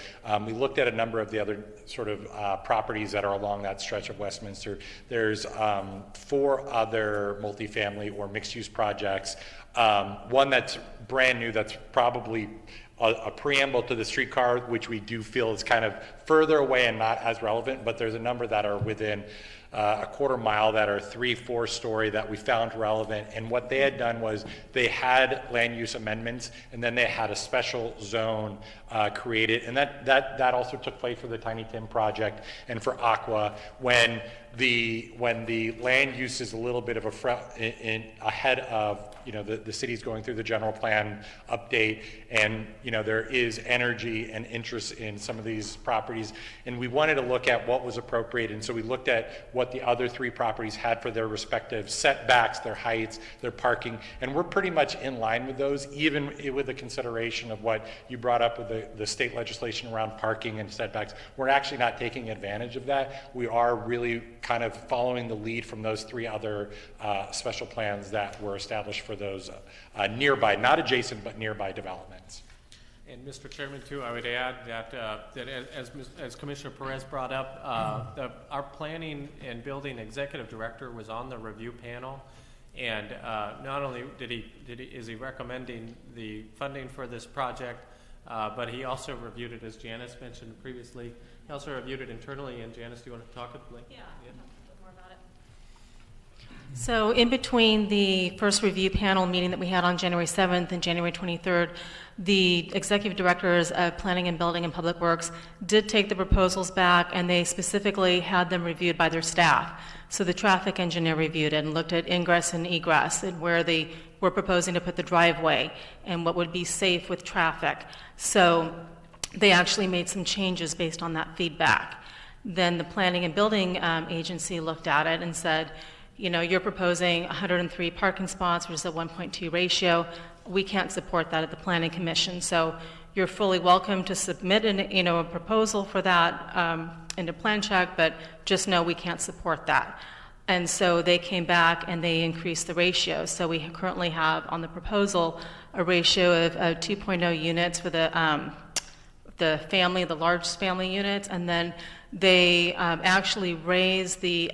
We looked at a number of the other sort of properties that are along that stretch of Westminster. There's 4 other multifamily or mixed-use projects. One that's brand new, that's probably a preamble to the streetcar, which we do feel is kind of further away and not as relevant, but there's a number that are within a quarter mile that are 3-4 story that we found relevant. And what they had done was they had land use amendments, and then they had a special zone created, and that also took place for the Tiny Tim project and for Aqua when the land use is a little bit of ahead of the city's going through the general plan update, and there is energy and interest in some of these properties, and we wanted to look at what was appropriate. And so we looked at what the other 3 properties had for their respective setbacks, their heights, their parking, and we're pretty much in line with those, even with the consideration of what you brought up with the state legislation around parking and setbacks. We're actually not taking advantage of that. We are really kind of following the lead from those 3 other special plans that were established for those nearby, not adjacent, but nearby developments. And Mr. Chairman, too, I would add that as Commissioner Perez brought up, our planning and building executive director was on the review panel, and not only is he recommending the funding for this project, but he also reviewed it, as Janice mentioned previously. He also reviewed it internally. And Janice, do you want to talk a little? Yeah. More about it. So in between the first review panel meeting that we had on January 7th and January 23rd, the executive directors of Planning and Building and Public Works did take the proposals back, and they specifically had them reviewed by their staff. So the traffic engineer reviewed it and looked at ingress and egress and where they were proposing to put the driveway and what would be safe with traffic. So they actually made some changes based on that feedback. then the Planning and Building Agency looked at it and said, you're proposing 103 parking spots versus a 1.2 ratio. We can't support that at the Planning Commission. So you're fully welcome to submit a proposal for that into plan check, but just know we can't support that. And so they came back and they increased the ratio. So we currently have on the proposal a ratio of 2.0 units for the largest family units, and then they actually raised the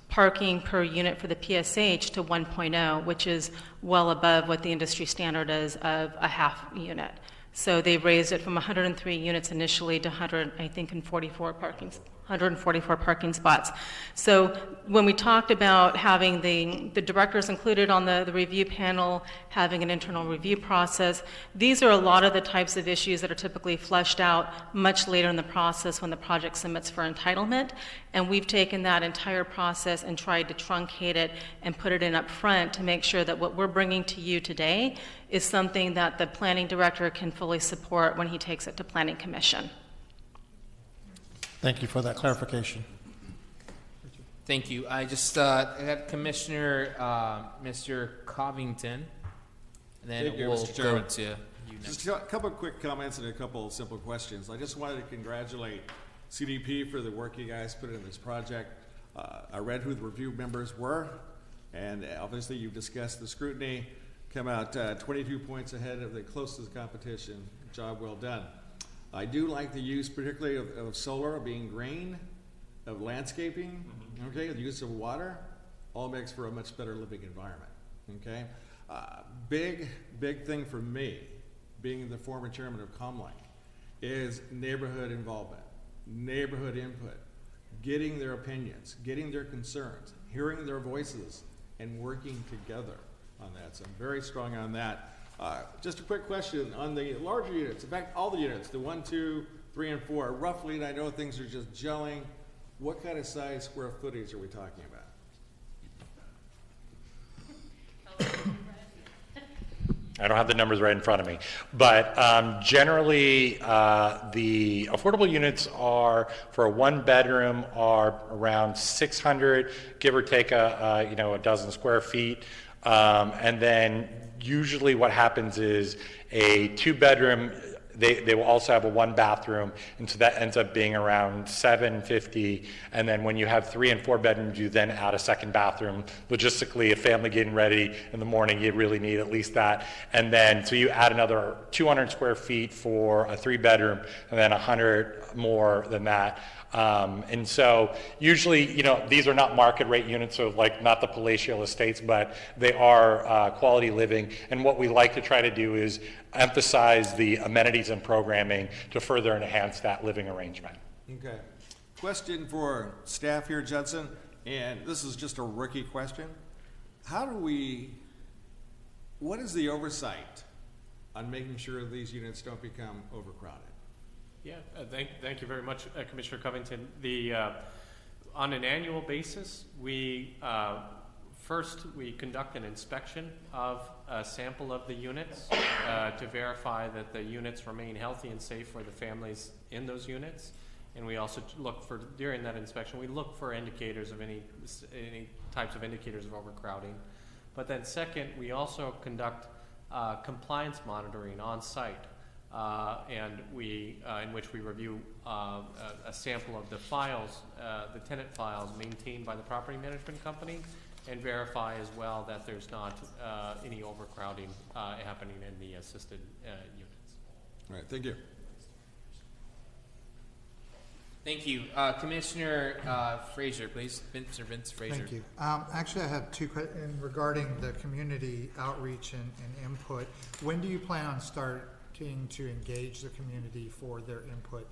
parking per unit for the PSH to 1.0, which is well above what the industry standard is of a half unit. So they've raised it from 103 units initially to 144 parking spots. So when we talked about having the directors included on the review panel, having an internal review process, these are a lot of the types of issues that are typically fleshed out much later in the process when the project submits for entitlement. And we've taken that entire process and tried to truncate it and put it in up front to make sure that what we're bringing to you today is something that the planning director can fully support when he takes it to Planning Commission. Thank you for that clarification. Thank you. I just I have Commissioner Mr. Covington, and then Thank you, we'll Mr. go Chairman. to you next. Just a couple of quick comments and a couple of simple questions. I just wanted to congratulate CDP for the work you guys put in this project. I read who the review members were, and obviously you've discussed the scrutiny, come out 22 points ahead of the closest competition. Job well done. I do like the use particularly of solar, being green, of landscaping, okay, the use of water, all makes for a much better living environment, okay? Big thing for me, being the former chairman of Comlink, is neighborhood involvement, neighborhood input, getting their opinions, getting their concerns, hearing their voices, and working together on that. So I'm very strong on that. Just a quick question on the larger units, in fact, all the units, the 1, 2, 3, and 4, roughly, and I know things are just gelling, what kind of size square footage are we talking about? I don't have the numbers right in front of me, but generally the affordable units are for a one bedroom are around 600, give or take a dozen square feet, and then usually what happens is a two bedroom, they will also have a one bathroom, and so that ends up being around 750. And then when you have 3 and 4 bedrooms, you then add a second bathroom. Logistically, a family getting ready in the morning, you really need at least that. And then so you add another 200 square feet for a 3 bedroom, and then 100 more than that. And so usually, these are not market rate units, so like not the palatial estates, but they are quality living. And what we like to try to do is emphasize the amenities and programming to further enhance that living arrangement. Okay. Question for staff here, Judson, and this is just a rookie question. What is the oversight on making sure these units don't become overcrowded? Yeah, thank you very much, Commissioner Covington. On an annual basis, we conduct an inspection of a sample of the units to verify that the units remain healthy and safe for the families in those units. And we also look for, during that inspection, we look for indicators of any types of indicators of overcrowding. But then second, we also conduct compliance monitoring on site. And in which we review a sample of the files, the tenant files maintained by the property management company, and verify as well that there's not any overcrowding happening in the assisted units. All right, thank you. Thank you. Commissioner Frazier, please. Vince Frazier. Thank you. Actually, I have two questions regarding the community outreach and input. When do you plan on starting to engage the community for their input?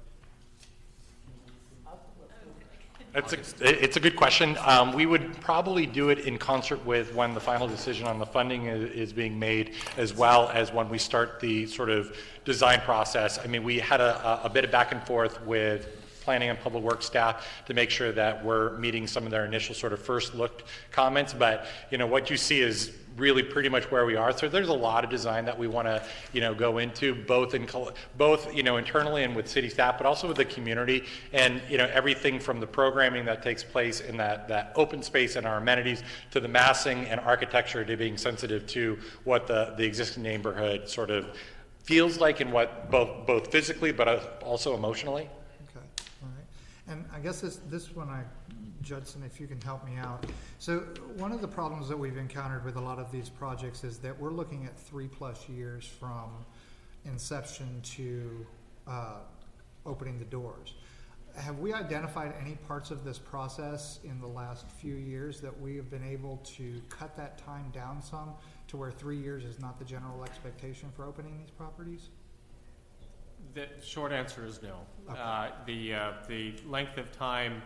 It's a good question. We would probably do it in concert with when the final decision on the funding is being made, as well as when we start the sort of design process. I mean, we had a bit of back and forth with planning and public works staff to make sure that we're meeting some of their initial sort of first look comments. But, you know, what you see is really pretty much where we are. So there's a lot of design that we want to, you know, go into both you know, internally and with city staff, but also with the community, and, you know, everything from the programming that takes place in that open space and our amenities to the massing and architecture, to being sensitive to what the existing neighborhood sort of feels like, and what both physically but also emotionally. Okay, all right. And I guess this one, Judson, if you can help me out. So one of the problems that we've encountered with a lot of these projects is that we're looking at 3+ years from inception to opening the doors. Have we identified any parts of this process in the last few years that we have been able to cut that time down some, to where 3 years is not the general expectation for opening these properties? The short answer is no. Okay. The length of time,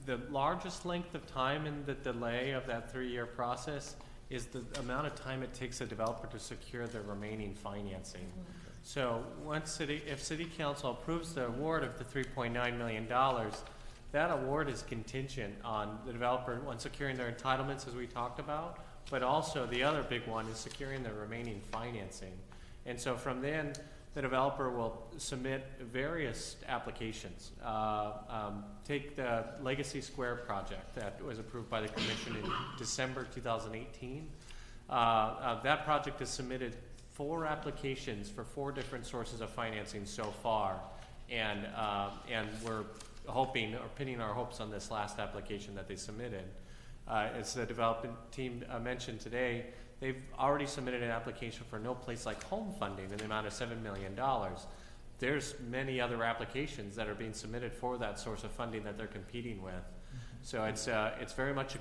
the largest length of time in the delay of that 3-year process is the amount of time it takes a developer to secure the remaining financing. So if City Council approves the award of the $3.9 million, that award is contingent on the developer, one, securing their entitlements, as we talked about, but also the other big one is securing the remaining financing. And so from then, the developer will submit various applications. Take the Legacy Square project that was approved by the Commission in December 2018. That project has submitted 4 applications for 4 different sources of financing so far, and we're hoping, or pinning our hopes on this last application that they submitted. As the development team mentioned today, they've already submitted an application for No Place Like Home funding in the amount of $7 million. There's many other applications that are being submitted for that source of funding that they're competing with. So it's very much a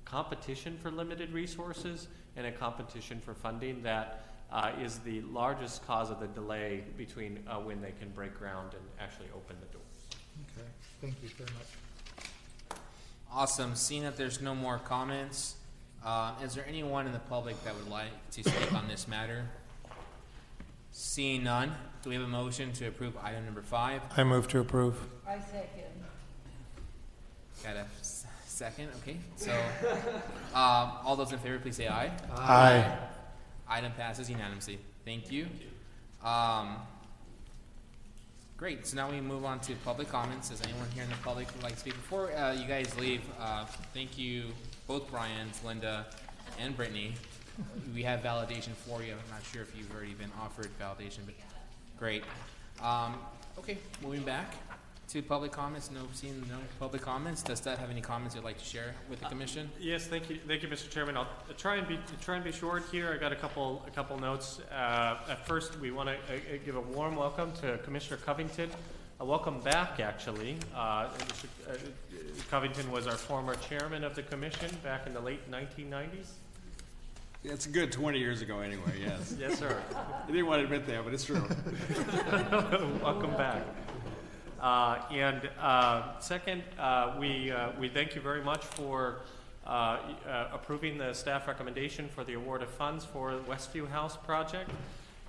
competition for limited resources, and a competition for funding that is the largest cause of the delay between when they can break ground and actually open the doors. Okay, thank you very much. Awesome. Seeing that there's no more comments, is there anyone in the public that would like to speak on this matter? Seeing none, do we have a motion to approve item number 5? I move to approve. I second. Got a second? Okay. So, all those in favor, please say aye. Aye. Item passes unanimously. Thank you. Great. So now we move on to public comments. Does anyone here in the public would like to speak? Before you guys leave, thank you, both Brian's, Linda, and Brittany. We have validation for you. I'm not sure if you've already been offered validation, but great. Okay, moving back to public comments. Seeing no public comments. Does that have any comments you'd like to share with the commission? Yes, thank you, Mr. Chairman. I'll try and be short here. I got a couple notes. At first, we want to give a warm welcome to Commissioner Covington. A welcome back, actually. Mr. Covington was our former chairman of the commission back in the late 1990s. It's a good 20 years ago, anyway. Yes. Yes, sir. I didn't want to admit that, but it's true. Welcome back. Second, we thank you very much for approving the staff recommendation for the award of funds for the Westview House project.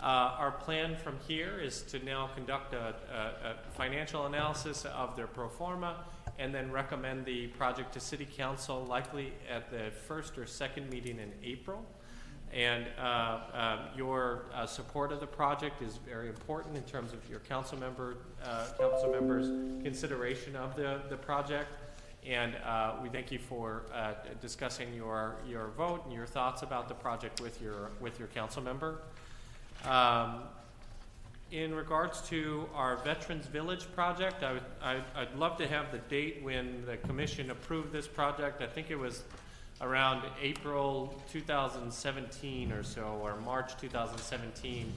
Our plan from here is to now conduct a financial analysis of their pro forma, and then recommend the project to City Council, likely at the first or second meeting in April. And your support of the project is very important in terms of your council members' consideration of the project. And we thank you for discussing your vote and your thoughts about the project with your council member. In regards to our Veterans Village project, I'd love to have the date when the commission approved this project. I think it was around April 2017 or so, or March 2017.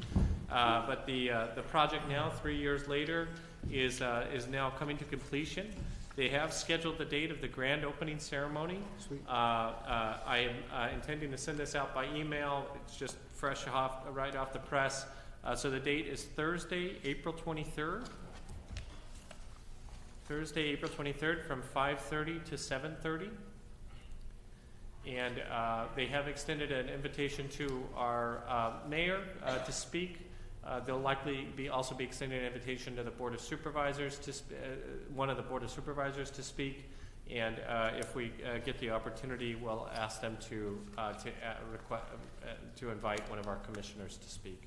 But the project now, 3 years later, is now coming to completion. They have scheduled the date of the grand opening ceremony. I am intending to send this out by email. It's just fresh right off the press. So the date is Thursday, April 23rd. Thursday, April 23rd from 5:30 to 7:30. And they have extended an invitation to our mayor to speak They'll likely also be extending an invitation to the Board of Supervisors one of the Board of Supervisors to speak. And if we get the opportunity, we'll ask them to invite one of our commissioners to speak,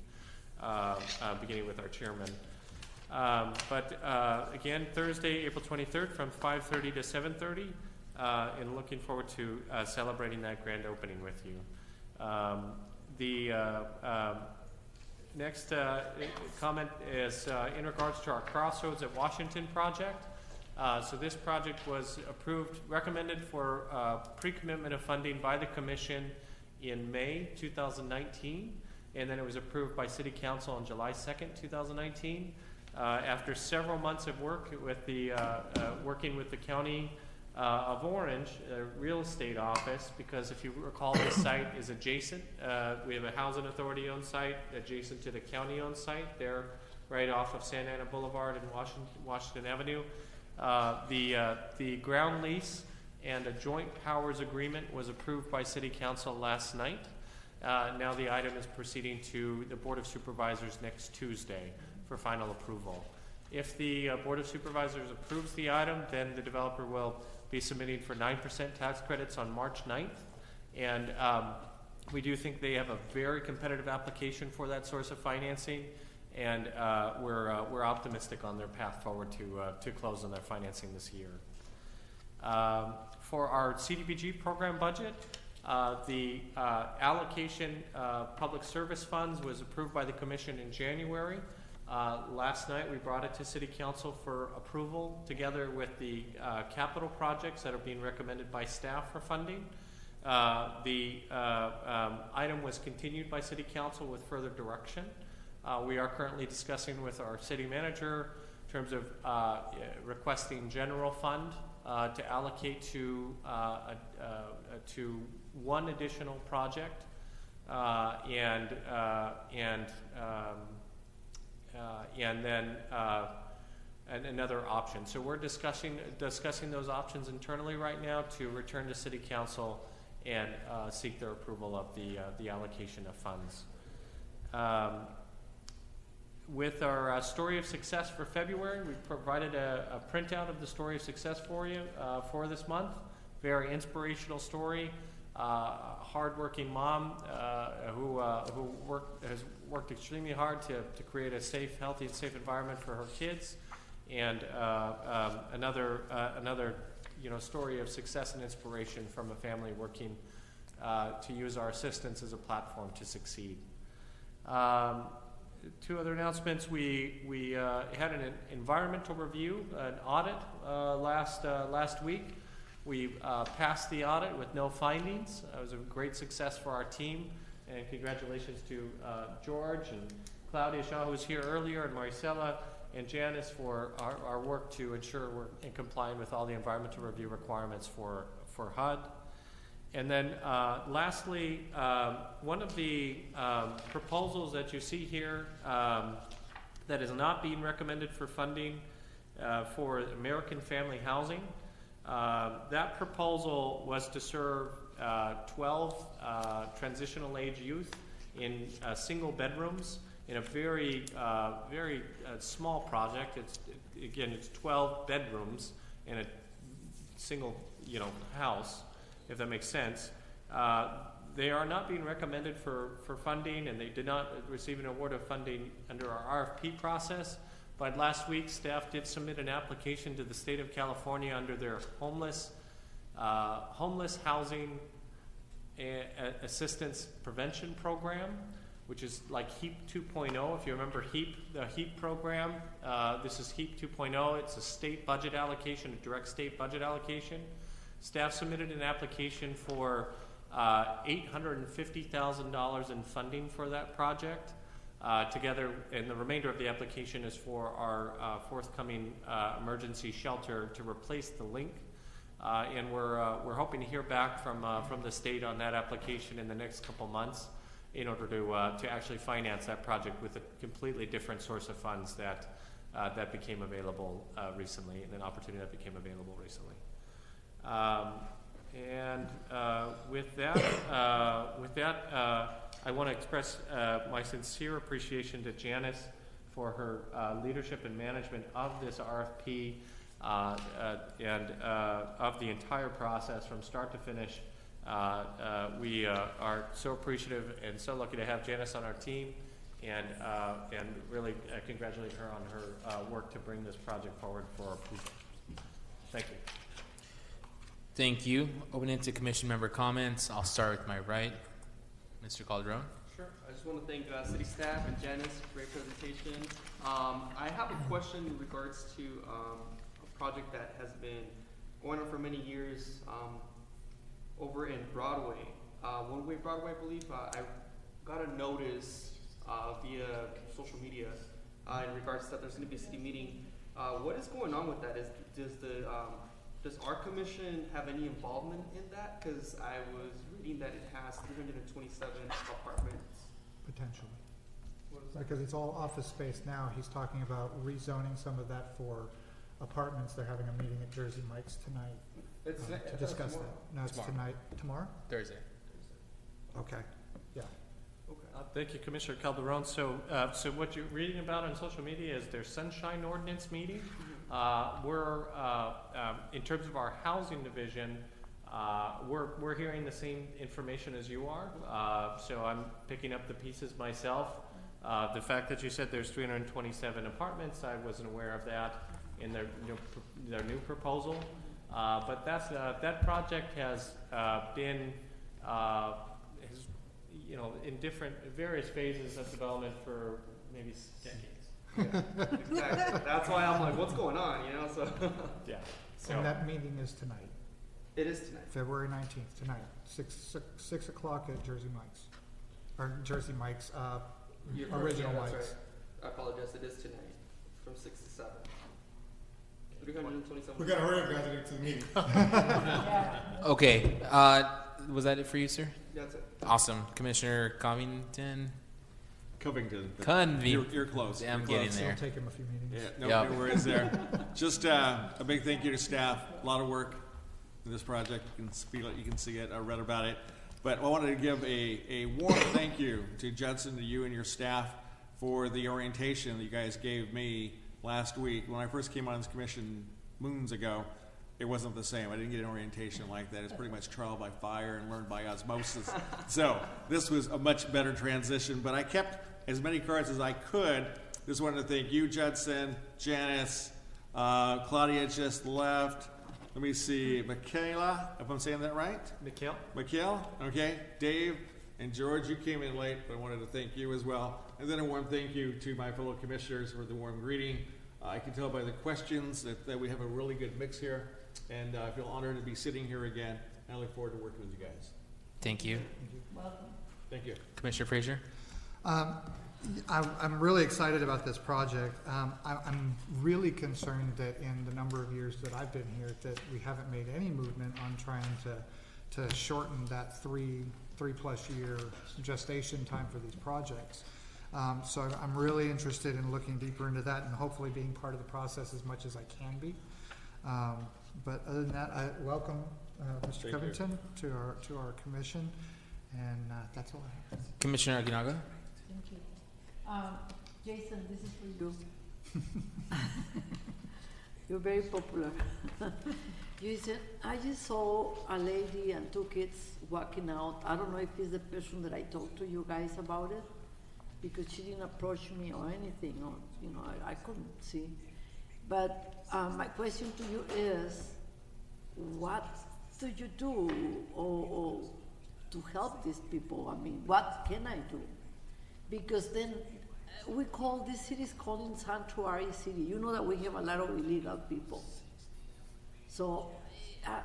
beginning with our chairman. Again, Thursday, April 23rd from 5:30 to 7:30, and looking forward to celebrating that grand opening with you. Next comment is in regards to our Crossroads at Washington project. So this project was recommended for pre-commitment of funding by the Commission in May 2019, and then it was approved by City Council on July 2nd, 2019. After several months of work with working with the County of Orange real estate office, because if you recall, this site is adjacent. We have a housing authority owned site adjacent to the county owned site there, right off of Santa Ana Boulevard and Washington Avenue. The ground lease and a joint powers agreement was approved by City Council last night. Now the item is proceeding to the Board of Supervisors next Tuesday for final approval. If the Board of Supervisors approves the item, then the developer will be submitting for 9% tax credits on March 9th. And we do think they have a very competitive application for that source of financing. And we're optimistic on their path forward to close on their financing this year. For our CDBG program budget, the allocation public service funds was approved by the Commission in January. Last night we brought it to City Council for approval together with the capital projects that are being recommended by staff for funding. The item was continued by City Council with further direction. We are currently discussing with our city manager in terms of requesting general fund to allocate to one additional project and then another option. So we're discussing those options internally right now to return to City Council and seek their approval of the allocation of funds. With our story of success for February, we provided a printout of the story of success for you for this month. Very inspirational story. Hardworking mom who has worked extremely hard to create a safe, healthy, and safe environment for her kids, and another story of success and inspiration from a family working to use our assistance as a platform to succeed. Two other announcements. We had an environmental review, an audit last week. We passed the audit with no findings. It was a great success for our team, and congratulations to George and Claudia Shaw, who was here earlier, and Maricela and Janice for our work to ensure we're in compliance with all the environmental review requirements for HUD. And then lastly, one of the proposals that you see here that is not being recommended for funding for American Family Housing, that proposal was to serve 12 transitional age youth in single bedrooms in a very small project. It's 12 bedrooms in a single house, if that makes sense. They are not being recommended for funding, and they did not receive an award of funding under our RFP process. But last week, staff did submit an application to the state of California under their homeless housing assistance prevention program, which is like HEAP 2.0. If you remember the HEAP program, this is HEAP 2.0. It's a state budget allocation, a direct state budget allocation. Staff submitted an application for $850,000 in funding for that project. Together, and the remainder of the application is for our forthcoming emergency shelter to replace the link. And we're hoping to hear back from the state on that application in the next couple months in order to actually finance that project with a completely different source of funds that became available recently, and an opportunity that became available recently. With that, I want to express my sincere appreciation to Janice for her leadership and management of this RFP and of the entire process from start to finish. We are so appreciative and so lucky to have Janice on our team, and really congratulate her on her work to bring this project forward for approval. Thank you. Thank you. Open it to commission member comments. I'll start with my right. Mr. Calderon. Sure. I just want to thank city staff and Janice. Great presentation. I have a question in regards to a project that has been going on for many years over in Broadway. One-way Broadway, I believe. I got a notice via social media in regards to that there's going to be a city meeting. What is going on with that? Does our commission have any involvement in that? Because I was reading that it has 327 apartments. Potentially. Because it's all office space now. He's talking about rezoning some of that for apartments. They're having a meeting at Jersey Mike's tonight to discuss that. No, it's tonight. Tomorrow? Thursday. Okay. Yeah. Thank you, Commissioner Calderon. So what you're reading about on social media is their sunshine ordinance meeting. We're in terms of our housing division, we're hearing the same information as you are. So I'm picking up the pieces myself. The fact that you said there's 327 apartments, I wasn't aware of that in their new proposal. But that project has been in various phases of development for maybe decades. Yeah, exactly. That's why I'm like, what's going on? So yeah. So And that meeting is tonight. It is tonight. February 19th, tonight, 6 o'clock at Jersey Mike's. Or Jersey Mike's, original that's Mike's. right. I apologize. It is tonight from 6 to 7. 327. We gotta hurry up, guys, to get to the meeting. Okay. Was that it for you, sir? That's it. Awesome. Commissioner Covington. Covington. You're close. I'm You're getting close. there. It'll take him a few meetings. Yeah, no worries there. Just a big thank you to staff. A lot of work in this project. You can feel it, you can see it. I read about it. But I wanted to give a warm thank you to Judson, to you and your staff for the orientation that you guys gave me last week. When I first came on this commission moons ago, it wasn't the same. I didn't get an orientation like that. It's pretty much trial by fire and learned by osmosis. So this was a much better transition, but I kept as many cards as I could. Just wanted to thank you, Judson, Janice, Claudia just left. Let me see, Michaela, if I'm saying that right? Mikhail, okay. Dave and George, you came in late, but I wanted to thank you as well. And then a warm thank you to my fellow commissioners for the warm greeting. I can tell by the questions that we have a really good mix here. And I feel honored to be sitting here again. And I look forward to working with you guys. Thank you. Welcome. Thank you. Commissioner Frazier. I'm really excited about this project. I'm really concerned that in the number of years that I've been here, that we haven't made any movement on trying to shorten that three plus year gestation time for these projects. So I'm really interested in looking deeper into that and hopefully being part of the process as much as I can be. But other than that, I welcome Mr. Covington to our commission, and that's all I have. Commissioner Aguinaga. Thank you. Jason, this is for you. You're very popular. Jason, I just saw a lady and 2 kids walking out. I don't know if it's the person that I talked to you guys about it, because she didn't approach me or anything, or I couldn't see. But my question to you is, what do you do or to help these people? I mean, what can I do? Because then we call this city is called Sanctuary City. You know that we have a lot of illegal people. So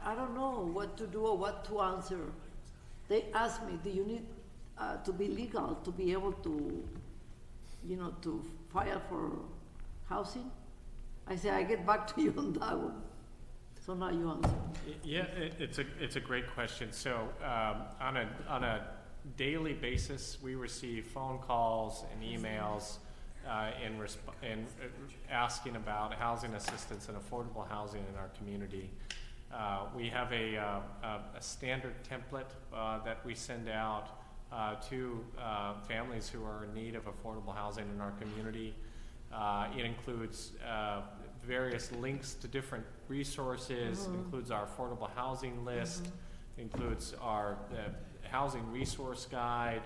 I don't know what to do or what to answer. They ask me, do you need to be legal to be able to, to file for housing? I say, I get back to you on that one. So now you answer. Yeah, it's a great question. So on a daily basis, we receive phone calls and emails in asking about housing assistance and affordable housing in our community. We have a standard template that we send out to families who are in need of affordable housing in our community. It includes various links to different resources, includes our affordable housing list, includes our housing resource guide,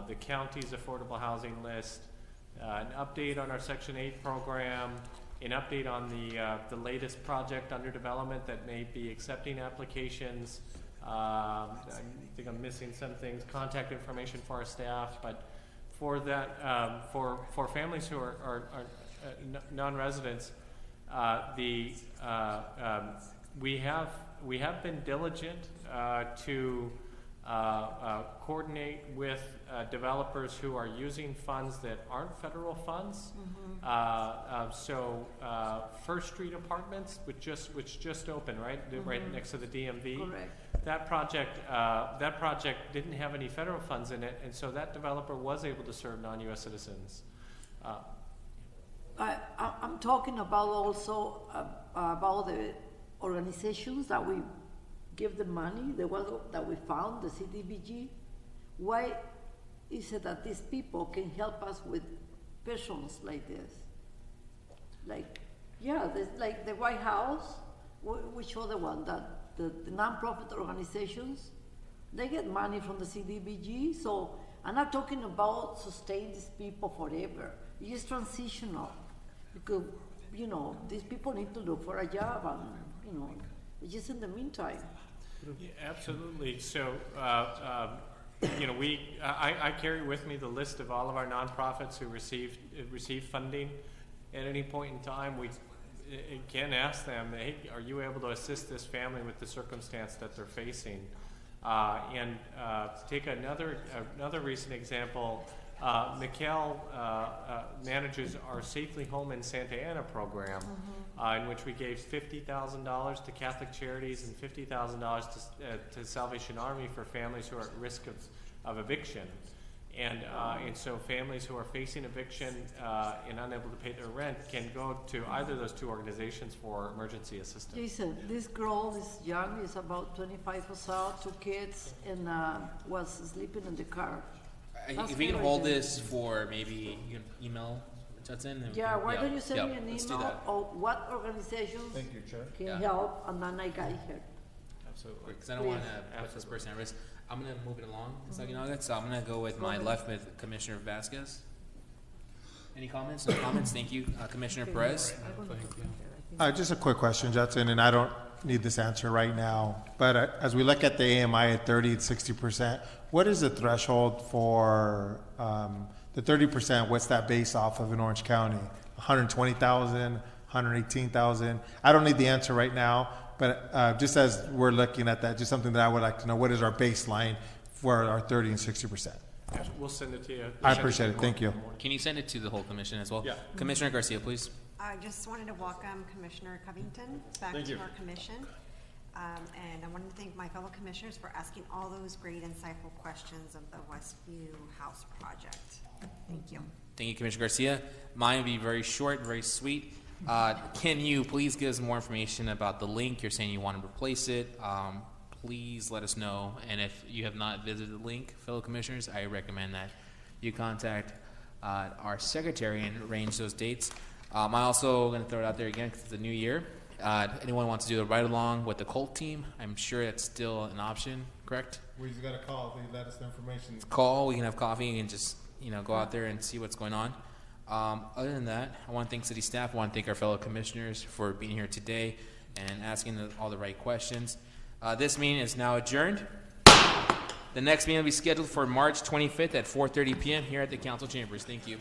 the county's affordable housing list, an update on our Section 8 program, an update on the latest project under development that may be accepting applications. I think I'm missing some things, contact information for our staff, but for that, for families who are non-residents, we have been diligent to coordinate with developers who are using funds that aren't federal funds. First Street Apartments, which just opened, right, right next to the DMV. Correct. That project didn't have any federal funds in it, and so that developer was able to serve non-U.S. citizens. I'm talking about also about the organizations that we give the money, the ones that we found, the CDBG. Why is it that these people can help us with persons like this? Like, yeah, like the White House, which other one? That the non-profit organizations, they get money from the CDBG. So I'm not talking about sustain these people forever. It's just transitional, because these people need to look for a job, and it's just in the meantime. Yeah, absolutely. So, I carry with me the list of all of our nonprofits who received funding. At any point in time, we can ask them, hey, are you able to assist this family with the circumstance that they're facing? And take another recent example. Mikkel manages our Safely Home in Santa Ana program, in which we gave $50,000 to Catholic Charities and $50,000 to Salvation Army for families who are at risk of eviction. And so families who are facing eviction and unable to pay their rent can go to either of those two organizations for emergency assistance. Jason, this girl is young, is about 25 years old, 2 kids, and was sleeping in the car. If we can hold this for maybe you can email Judson. Yeah, why don't you send me an let's do email that. of what organizations Thank you, Chair. can help, and then I got here. Absolutely. Because I don't want to put this person at risk. I'm going to move it along in a second, August. So I'm going to go with my left with Commissioner Vasquez. Any comments? No comments? Thank you. Commissioner Perez. Just a quick question, Judson, and I don't need this answer right now, but as we look at the AMI at 30 and 60%, what is the threshold for the 30%? What's that based off of in Orange County? 120,000, 118,000? I don't need the answer right now, but just as we're looking at that, just something that I would like to know, what is our baseline for our 30 and 60%? We'll send it to you. I appreciate it. Thank you. Can you send it to the whole commission as well? Yeah. Commissioner Garcia, please. I just wanted to welcome Commissioner Covington back to our commission. And I wanted to thank my fellow commissioners for asking all those great, insightful questions of the Westview House project. Thank you. Thank you, Commissioner Garcia. Mine will be very short, very sweet. Can you please give us more information about the link? You're saying you want to replace it. Please let us know. And if you have not visited the link, fellow commissioners, I recommend that you contact our secretary and arrange those dates. I'm also going to throw it out there again because it's a new year. Anyone wants to do a ride-along with the Colt team? I'm sure that's still an option, correct? We just got a call. They let us the information. Call. We can have coffee and just go out there and see what's going on. Other than that, I want to thank city staff. I want to thank our fellow commissioners for being here today and asking all the right questions. This meeting is now adjourned. The next meeting will be scheduled for March 25th at 4:30 p.m. here at the council chambers. Thank you.